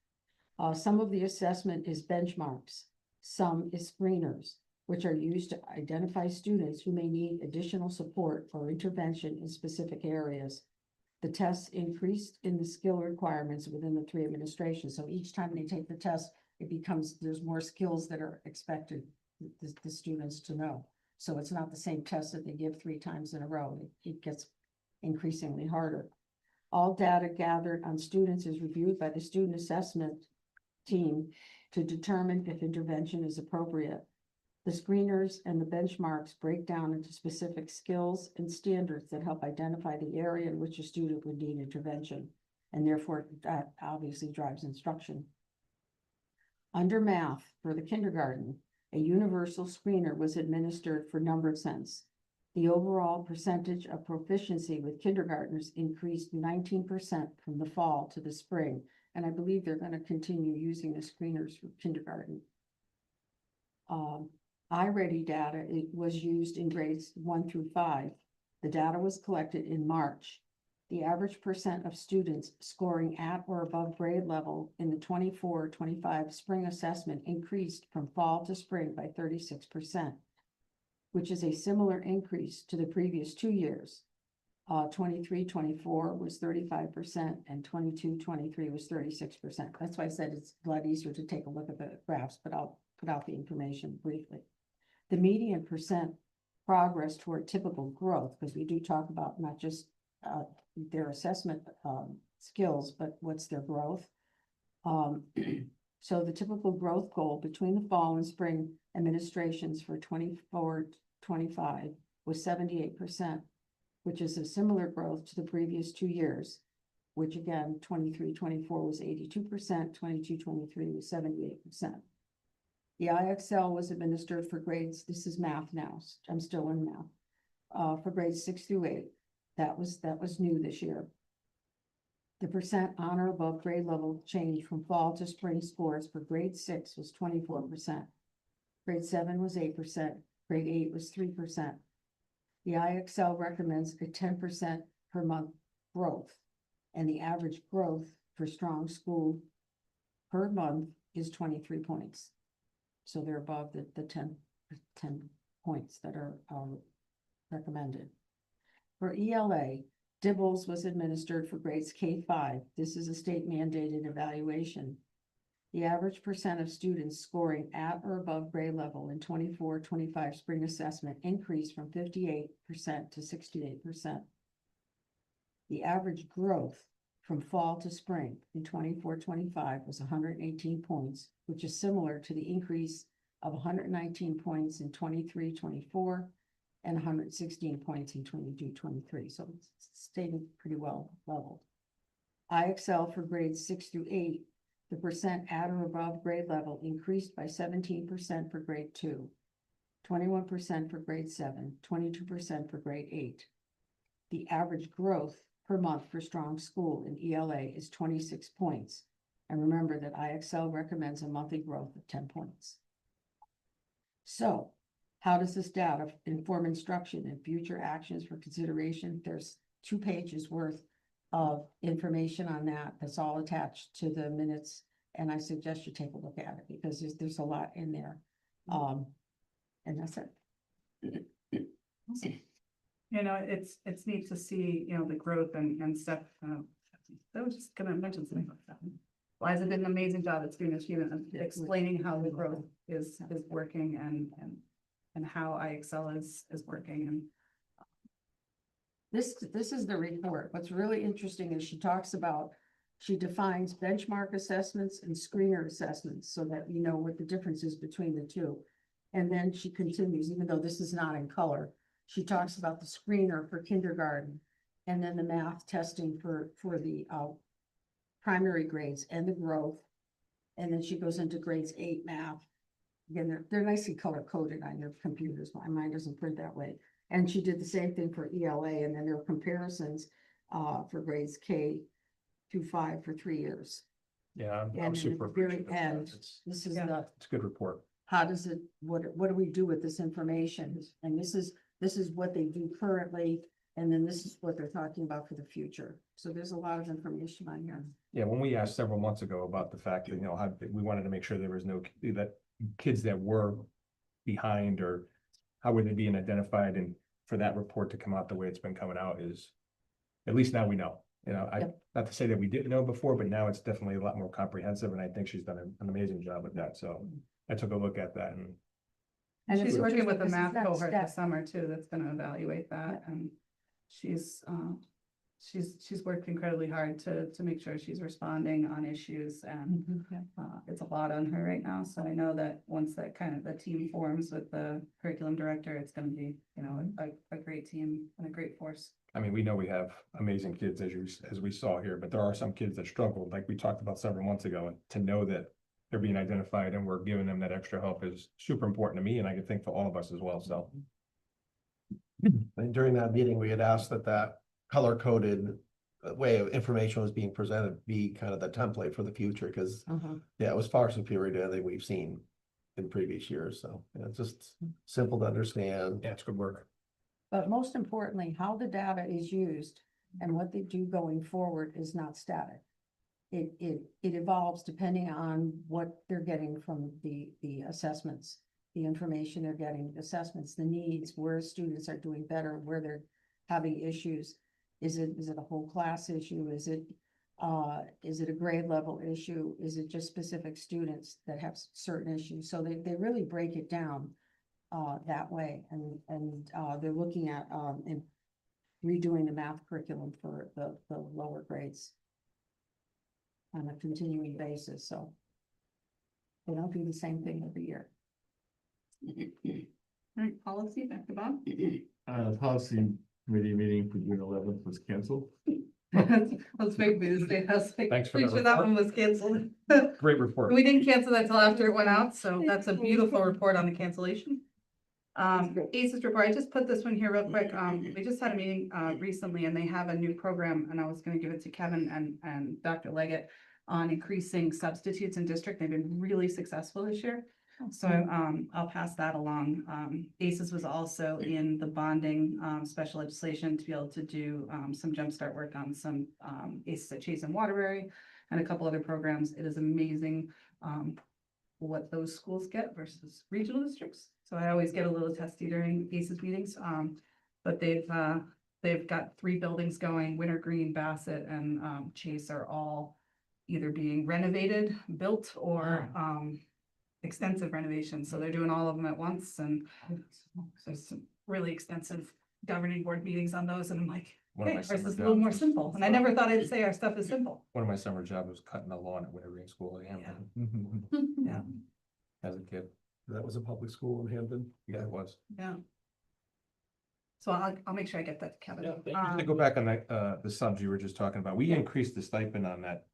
Some of the assessment is benchmarks. Some is screeners, which are used to identify students who may need additional support or intervention in specific areas. The tests increased in the skill requirements within the three administrations. So each time they take the test, it becomes, there's more skills that are expected the students to know. So it's not the same test that they give 3 times in a row. It gets increasingly harder. All data gathered on students is reviewed by the student assessment team to determine if intervention is appropriate. The screeners and the benchmarks break down into specific skills and standards that help identify the area in which a student would need intervention, and therefore that obviously drives instruction. Under math for the kindergarten, a universal screener was administered for number sense. The overall percentage of proficiency with kindergartners increased 19% from the fall to the spring, and I believe they're going to continue using the screeners for kindergarten. iReady data, it was used in grades 1 through 5. The data was collected in March. The average percent of students scoring at or above grade level in the 24-25 spring assessment increased from fall to spring by 36%, which is a similar increase to the previous 2 years. 23-24 was 35% and 22-23 was 36%. That's why I said it's a lot easier to take a look at the graphs, but I'll put out the information briefly. The median percent progress toward typical growth, because we do talk about not just their assessment skills, but what's their growth. So the typical growth goal between the fall and spring administrations for 24-25 was 78%, which is a similar growth to the previous 2 years, which again, 23-24 was 82%, 22-23 was 78%. The IXL was administered for grades, this is math now, I'm still in math, for grades 6 through 8. That was new this year. The percent on or above grade level change from fall to spring scores for grade 6 was 24%. Grade 7 was 8%, grade 8 was 3%. The IXL recommends a 10% per month growth, and the average growth for strong school per month is 23 points. So they're above the 10 points that are recommended. For ELA, DIBELS was administered for grades K-5. This is a state mandated evaluation. The average percent of students scoring at or above grade level in 24-25 spring assessment increased from 58% to 68%. The average growth from fall to spring in 24-25 was 118 points, which is similar to the increase of 119 points in 23-24 and 116 points in 22-23. So it's staying pretty well leveled. IXL for grades 6 through 8, the percent at or above grade level increased by 17% for grade 2, 21% for grade 7, 22% for grade 8. The average growth per month for strong school in ELA is 26 points. And remember that IXL recommends a monthly growth of 10 points. So how does this data inform instruction and future actions for consideration? There's 2 pages worth of information on that. That's all attached to the minutes. And I suggest you take a look at it because there's a lot in there. And that's it. You know, it's neat to see, you know, the growth and stuff. I was just gonna mention something like that. Liza did an amazing job at student achievement of explaining how the growth is working and how IXL is working and. This is the report. What's really interesting is she defines benchmark assessments and screener assessments so that you know what the difference is between the two. And then she continues, even though this is not in color, she talks about the screener for kindergarten and then the math testing for the primary grades and the growth. And then she goes into grades 8 math. Again, they're nicely color coded on your computers. Mine doesn't print that way. And she did the same thing for ELA, and then there were comparisons for grades K to 5 for 3 years. Yeah, And I'm then super at the very appreciative of that. end, It's this is Yeah. it's a good report. how does it, what do we do with this information? And this is what they do currently, and then this is what they're talking about for the future. So there's a lot of information on here. Yeah, when we asked several months ago about the fact that, you know, how we wanted to make sure there was no, that kids that were behind or how were they being identified, and for that report to come out the way it's been coming out is, at least now we know. You know, not to say that we didn't know before, but now it's definitely a lot more comprehensive, and I think she's done an amazing job with that. So I took a look at that and And it's she's working with the interesting math because it's cohort not this summer too, that's gonna evaluate that, and she's worked incredibly hard to make sure she's responding on issues, and it's a lot on her right now, so I know that once that kind of the team forms with the curriculum director, it's gonna be, you know, a great team and a great force. I mean, we know we have amazing kids as we saw here, but there are some kids that struggled, like we talked about several months ago, and to know that they're being identified and we're giving them that extra help is super important to me, and I can think for all of us as well, so. And during that meeting, we had asked that color-coded way of information was being presented be kind of the template for the future, because yeah, it was far superior to anything we've seen in previous years. So yeah, it's just simple to understand. Yeah, it's good work. But most importantly, how the data is used and what they do going forward is not static. It evolves depending on what they're getting from the assessments, the information they're getting, assessments, the needs, where students are doing better, where they're having issues. Is it a whole class issue? Is it a grade level issue? Is it just specific students that have certain issues? So they really break it down that way, and they're looking at and redoing the math curriculum for the lower grades on a continuing basis, so they don't do the same thing every year. All right, policy, back to Bob. Policy committee meeting for June 11th was canceled. Let's make me say, I was like, Thanks for pretty that sure that report. one was canceled. Great report. We didn't cancel that till after it went out, so that's a beautiful report on the cancellation. ACES report, I just put this one here real quick. We just had a meeting recently, and they have a new program, and I was gonna give it to Kevin and Dr. Leggett on increasing substitutes in district. They've been really successful this year. So I'll pass that along. ACES was also in the bonding special legislation to be able to do some jumpstart work on some ACES at Chase and Waterbury and a couple other programs. It is amazing what those schools get versus regional districts. So I always get a little testy during ACES meetings. But they've got 3 buildings going. Wintergreen, Bassett, and Chase are all either being renovated, built, or extensive renovations. So they're doing all of them at once, and there's some really extensive governing board meetings on those, and I'm like, One of okay, my ours summer is a little more jobs. simple, and I never thought I'd say our stuff is simple. One of my summer jobs was cutting the lawn at Wintergreen School. Yeah. As a kid. That was a public school in Hampton. Yeah, it was. Yeah. So I'll make sure I get that to Kevin. To go back on the subs you were just talking about, we increased the stipend on that,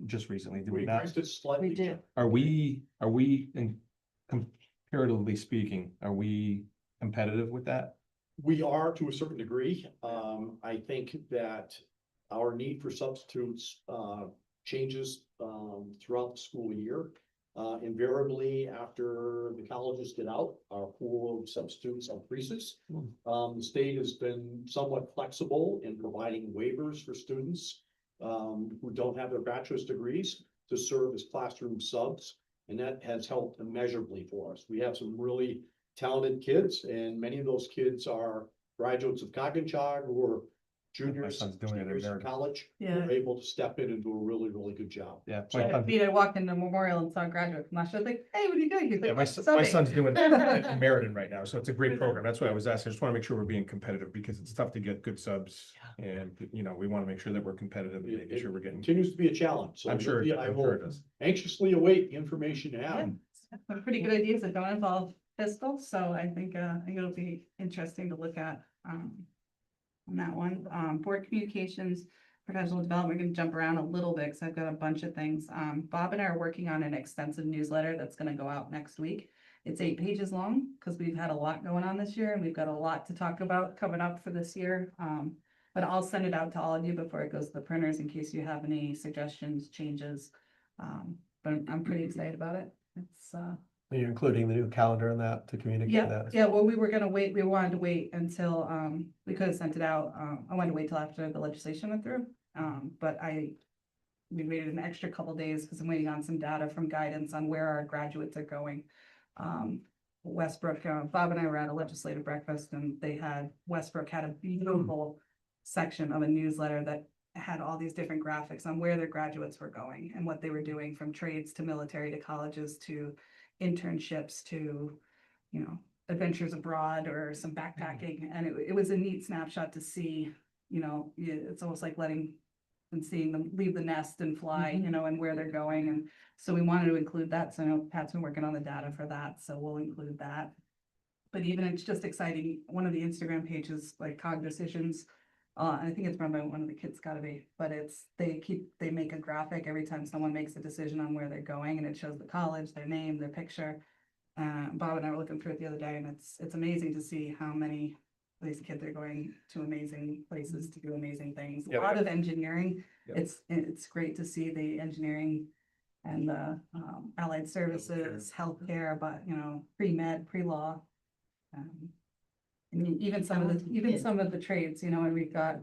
just recently, did we not? increased it slightly. We did. Are we comparatively speaking, are we competitive with that? We are to a certain degree. I think that our need for substitutes changes throughout the school year. Invariably, after the colleges get out, our pool of substitutes increases. The state has been somewhat flexible in providing waivers for students who don't have their bachelor's degrees to serve as classroom subs, and that has helped immeasurably for us. We have some really talented kids, and many of those kids are graduates of Coggins who are My juniors, son's doing it in seniors in America. college, Yeah. were able to step in and do a really, really good job. Yeah. So- my son- I walked into Memorial and saw a graduate from last year, I was like, hey, what are you doing? He's Yeah, like, my "Subbing." son's doing in Meriden right now, so it's a great program. That's why I was asking. I just want to make sure we're being competitive because it's tough to get good subs. And, you know, we want to make sure that we're competitive and making sure we're getting. Continues to be a challenge, so I'm sure, Olivia, I I'm sure it will is. anxiously await the information you Yeah, have. some pretty good ideas that don't involve fiscal, so I think it'll be interesting to look at, on that one. Board communications, professional development, we're gonna jump around a little bit, because I've got a bunch of things. Bob and I are working on an extensive newsletter that's gonna go out next week. It's 8 pages long, because we've had a lot going on this year, and we've got a lot to talk about coming up for this year. But I'll send it out to all of you before it goes to the printers, in case you have any suggestions, changes. But I'm pretty excited about it. It's, Are you including the new calendar in that to communicate yeah, that? yeah, well, we wanted to wait until, we could have sent it out, I wanted to wait till after the legislation went through. But we waited an extra couple days because I'm waiting on some data from guidance on where our graduates are going. Westbrook, Bob and I were at a legislative breakfast, and Westbrook had a beautiful section of a newsletter that had all these different graphics on where their graduates were going and what they were doing, from trades to military to colleges to internships to, you know, adventures abroad or some backpacking. And it was a neat snapshot to see, you know, it's almost like letting and seeing them leave the nest and fly, you know, and where they're going. And so we wanted to include that. So I know Pat's been working on the data for that, so we'll include that. But even it's just exciting. One of the Instagram pages, like Cog Decisions, I think it's run by one of the kids, gotta be, but they make a graphic every time someone makes a decision on where they're going, and it shows the college, their name, their picture. Bob and I were looking through it the other day, and it's amazing to see how many of these kids are going to amazing places to do amazing things. A Yeah, lot of engineering. Yeah. It's great to see the engineering and the allied services, healthcare, but, you know, pre-med, pre-law. And even some of the trades, you know, and we've got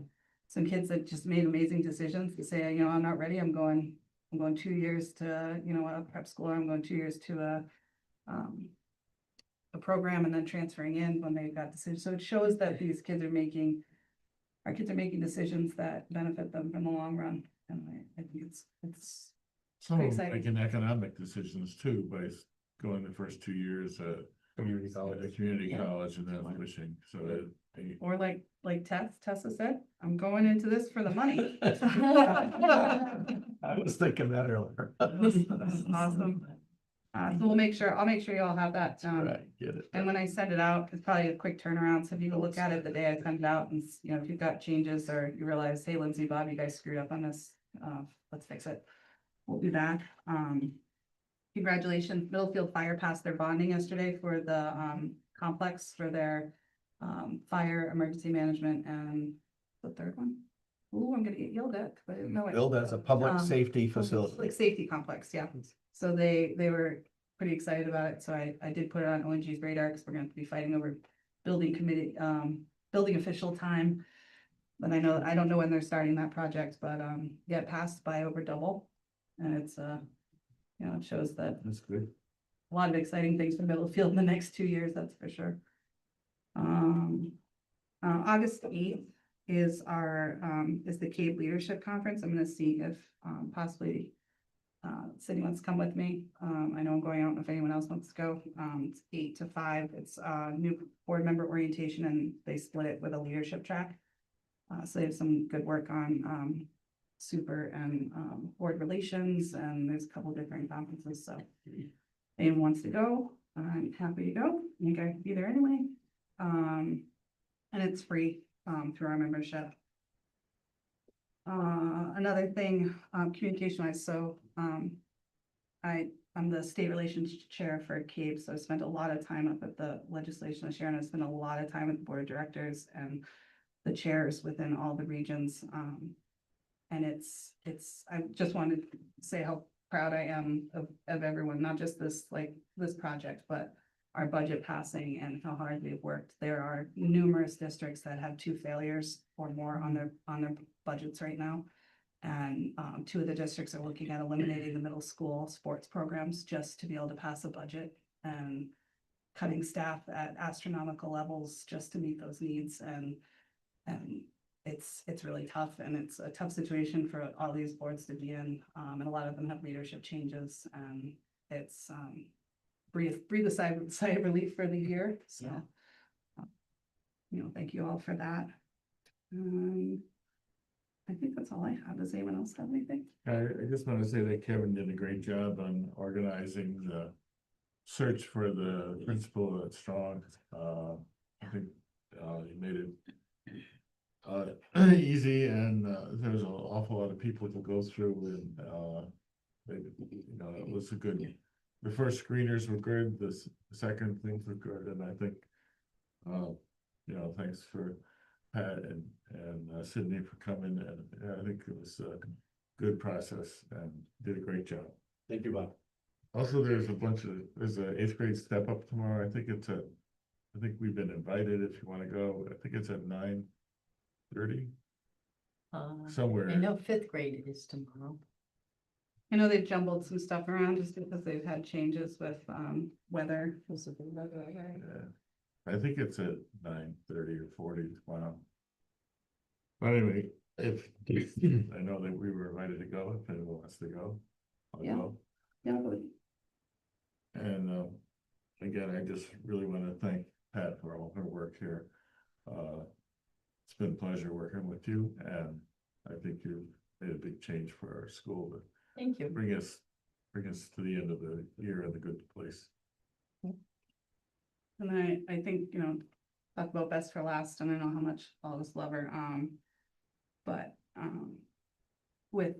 some kids that just made amazing decisions to say, you know, I'm not ready, I'm going 2 years to, you know, a prep school, or I'm going 2 years to a program, and then transferring in when they got decisions. So it shows that our kids are making decisions that benefit them from the long run. And I think it's Some pretty of them exciting. making economic decisions too, by going the first 2 years at Community college. a community Yeah. college and then switching, so that they. Or like Tessa said, I'm going into this for the money. I was thinking that earlier. Awesome. So I'll make sure you all have that. Right, get it. And when I send it out, it's probably a quick turnaround. So if you can look at it the day I send it out, and, you know, if you've got changes or you realize, hey, Lindsay, Bob, you guys screwed up on this, let's fix it. We'll do that. Congratulations, Middlefield Fire passed their bonding yesterday for the complex for their fire emergency management, and the third one. Ooh, I'm gonna get yelled at, 'cause I didn't know it. Billed as a public safety Like facility. safety complex, yeah. So they were pretty excited about it, so I did put it on ONG's radar, because we're gonna be fighting over building committee, building official time. But I don't know when they're starting that project, but yeah, it passed by over double. And it's you know, it shows that That's good. a lot of exciting things for Middlefield in the next 2 years, that's for sure. August 8th is is the CABE Leadership Conference. I'm gonna see if possibly city wants to come with me. I know I'm going out, if anyone else wants to go. It's 8 to 5. It's new board member orientation, and they split it with a leadership track. So they have some good work on super and board relations, and there's a couple different conferences, so if anyone wants to go, I'm happy to go. You guys can be there anyway. And it's free through our membership. Another thing, communication wise, so I'm the state relations chair for CABE, so I spent a lot of time up at the legislation this year, and I spent a lot of time with the board of directors and the chairs within all the regions. And I just wanted to say how proud I am of everyone, not just this project, but our budget passing and how hard we've worked. There are numerous districts that have 2 failures or more on their budgets right now. And 2 of the districts are looking at eliminating the middle school sports programs just to be able to pass a budget. And cutting staff at astronomical levels just to meet those needs, and it's really tough, and it's a tough situation for all these boards to be in, and a lot of them have leadership changes, and it's breathe a sigh of relief for the year, so. Thank you all for that. I think that's all I have. Does anyone else have anything? I just want to say that Kevin did a great job on organizing the search for the principal at Strong. I think he made it easy, and there's an awful lot of people to go through, and it was a good. The first screeners were good. The second things were good, and I think thanks for Pat and Sydney for coming, and I think it was a good process and did a great job. Thank you, Bob. Also, there's an 8th grade step up tomorrow. I think we've been invited if you want to go. I think it's at 9:30. Somewhere. I know 5th grade is tomorrow. I know they've jumbled some stuff around just because they've had changes with weather. Yeah. I think it's at 9:30 or 40 tomorrow. But anyway, if I know that we were invited to go, if anyone wants to go, I'll go. Yeah. And again, I just really want to thank Pat for all her work here. It's been a pleasure working with you, and I think you've made a big change for our school to Thank you. bring us to the end of the year in a good place. And I think, talk about best for last, and I know how much all of us love her. But with,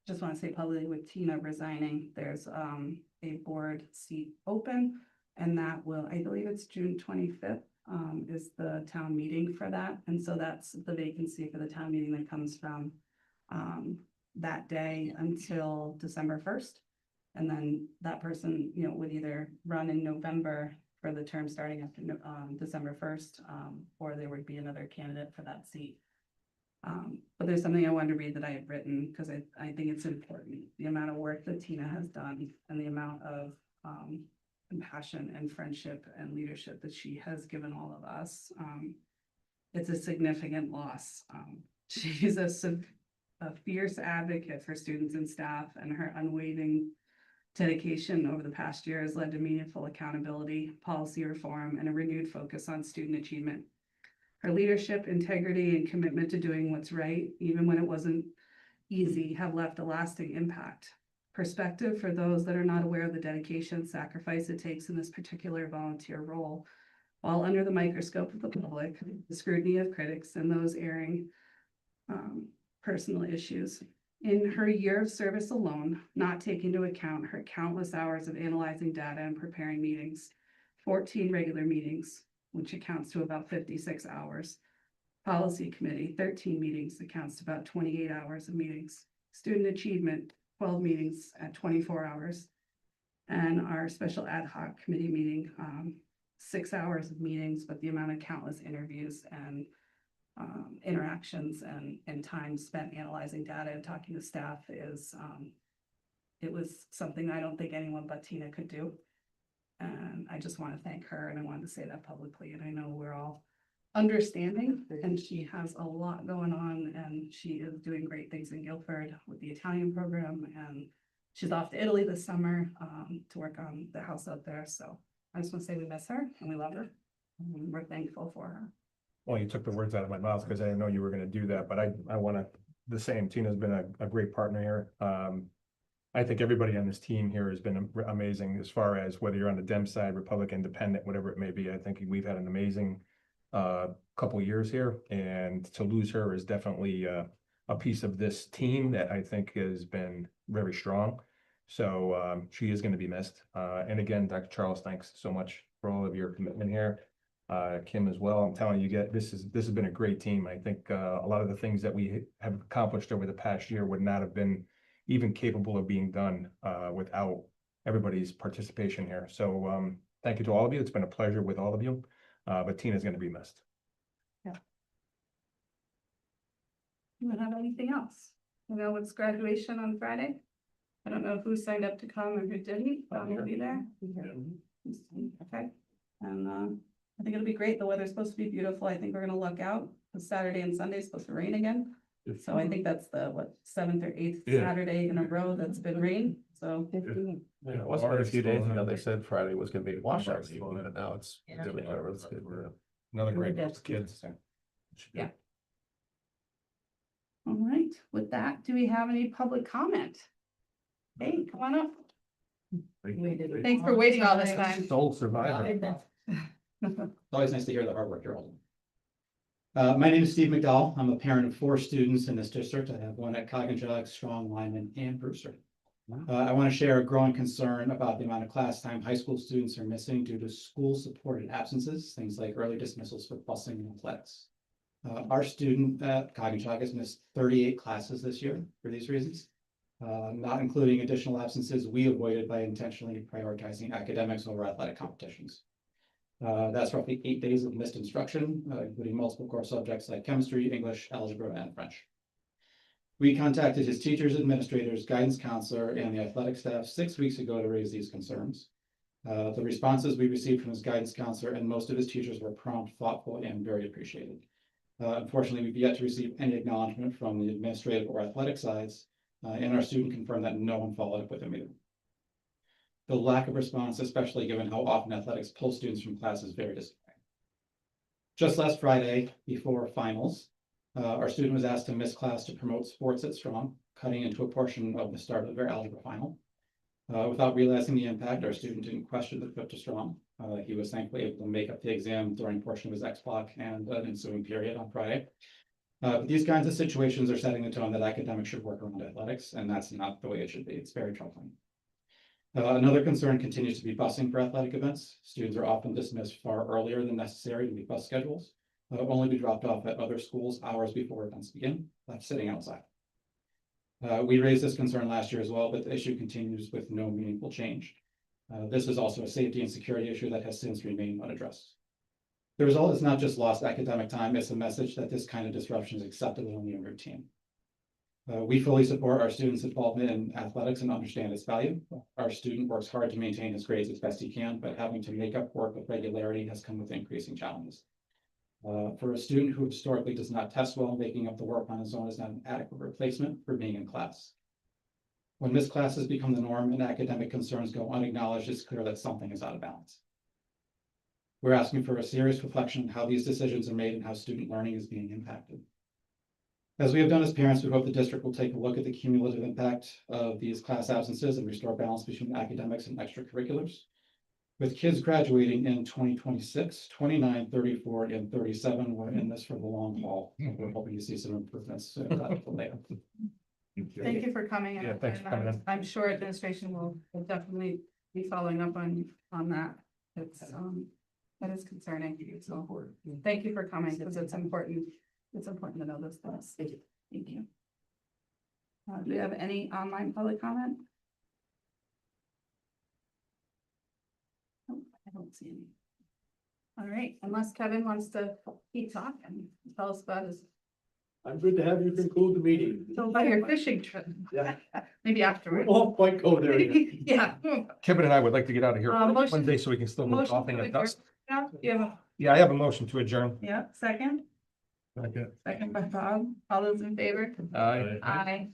just want to say publicly, with Tina resigning, there's a board seat open, and that will, I believe it's June 25th, is the town meeting for that. And so that's the vacancy for the town meeting that comes from that day until December 1st. And then that person, would either run in November for the term starting after December 1st, or there would be another candidate for that seat. But there's something I wanted to read that I had written, because I think it's important. The amount of work that Tina has done and the amount of compassion and friendship and leadership that she has given all of us. It's a significant loss. She's a fierce advocate for students and staff, and her unwavering dedication over the past year has led to meaningful accountability, policy reform, and a renewed focus on student achievement. Her leadership, integrity, and commitment to doing what's right, even when it wasn't easy, have left a lasting impact. Perspective for those that are not aware of the dedication and sacrifice it takes in this particular volunteer role. While under the microscope of the public, the scrutiny of critics, and those airing personal issues. In her year of service alone, not taking into account her countless hours of analyzing data and preparing meetings, 14 regular meetings, which accounts to about 56 hours. Policy committee, 13 meetings, accounts to about 28 hours of meetings. Student achievement, 12 meetings at 24 hours. And our special ad hoc committee meeting, 6 hours of meetings, but the amount of countless interviews and interactions and time spent analyzing data and talking to staff is, it was something I don't think anyone but Tina could do. And I just want to thank her, and I wanted to say that publicly. And I know we're all understanding, and she has a lot going on, and she is doing great things in Guilford with the Italian program, and she's off to Italy this summer to work on the house out there. So I just want to say we miss her and we love her. And we're thankful for her. Well, you took the words out of my mouth because I didn't know you were going to do that, but I want to, the same. Tina's been a great partner here. I think everybody on this team here has been amazing as far as whether you're on the Dem side, Republican, Independent, whatever it may be. I think we've had an amazing couple years here, and to lose her is definitely a piece of this team that I think has been very strong. So she is going to be missed. And again, Dr. Charles, thanks so much for all of your commitment here. Kim as well. I'm telling you, this has been a great team. I think a lot of the things that we have accomplished over the past year would not have been even capable of being done without everybody's participation here. So thank you to all of you. It's been a pleasure with all of you, but Tina's going to be missed. Yeah. You don't have anything else? You know, it's graduation on Friday. I don't know who signed up to come or who didn't, but I'm gonna be there. Okay, and I think it'll be great. The weather's supposed to be beautiful. I think we're gonna luck out. The Saturday and Sunday is supposed to rain again. So I think that's the, what, 7th or 8th Yeah. Saturday in a row that's been rain, so. Yeah, it was quite a few days ago. They said Friday was gonna be a washout, Yeah. but now it's. Yeah. really better. It's good. Another great Really group of kids. Yeah. All right, with that, do we have any public comment? Hey, come on up. Thanks for waiting all this time. Sole survivor. It's always nice to hear the hard work you're all doing. My name is Steve McDowell. I'm a parent of 4 students in this district. I have one at Coggins, Strong, Lyman, and Brewster. I want to share a growing concern about the amount of class time high school students are missing due to school-supported absences, things like early dismissals for busing and athletics. Our student at Coggins has missed 38 classes this year for these reasons, not including additional absences we avoided by intentionally prioritizing academics over athletic competitions. That's roughly 8 days of missed instruction, including multiple core subjects like chemistry, English, algebra, and French. We contacted his teachers, administrators, guidance counselor, and the athletic staff 6 weeks ago to raise these concerns. The responses we received from his guidance counselor and most of his teachers were prompt, thoughtful, and very appreciated. Unfortunately, we've yet to receive any acknowledgement from the administrative or athletic sides, and our student confirmed that no one followed up with him either. The lack of response, especially given how often athletics pull students from class, is very disappointing. Just last Friday, before finals, our student was asked to miss class to promote sports at Strong, cutting into a portion of the start of their algebra final. Without realizing the impact, our student didn't question the trip to Strong. He was thankfully able to make up the exam during a portion of his X block and an ensuing period on Friday. But these kinds of situations are setting the tone that academics should work around athletics, and that's not the way it should be. It's very troubling. Another concern continues to be busing for athletic events. Students are often dismissed far earlier than necessary to meet bus schedules, only be dropped off at other schools hours before events begin, left sitting outside. We raised this concern last year as well, but the issue continues with no meaningful change. This is also a safety and security issue that has since remained unaddressed. The result is not just lost academic time, it's a message that this kind of disruption is acceptable in the routine. We fully support our students' involvement in athletics and understand its value. Our student works hard to maintain his grades as best he can, but having to make up work with regularity has come with increasing challenges. For a student who historically does not test well, making up the work on his own is not an adequate replacement for being in class. When missed classes become the norm and academic concerns go unacknowledged, it's clear that something is out of balance. We're asking for a serious reflection on how these decisions are made and how student learning is being impacted. As we have done as parents, we hope the district will take a look at the cumulative impact of these class absences and restore balance between academics and extracurriculars. With kids graduating in 2026, 29, 34, and 37, we're in this for the long haul. We're hoping to see some improvements later. Thank you for coming. Yeah, thanks for coming in. I'm sure administration will definitely be following up on that. It's, that is concerning. So thank you for coming because it's important. It's important to know those things. Thank you. Thank you. Do we have any online public comment? I don't see any. All right, unless Kevin wants to keep talking, tell us about his. I'm good to have you conclude the meeting. So about your fishing trip. Yeah. Maybe We afterwards. won't quite go there yet. Yeah. Kevin and I would like to get out of here Motion- Wednesday so we can still move Motion off to at adjourn. dusk. Yeah, you have a, Yeah, I have a motion to adjourn. yeah, second, second by Bob. All those in favor? Aye. Aye.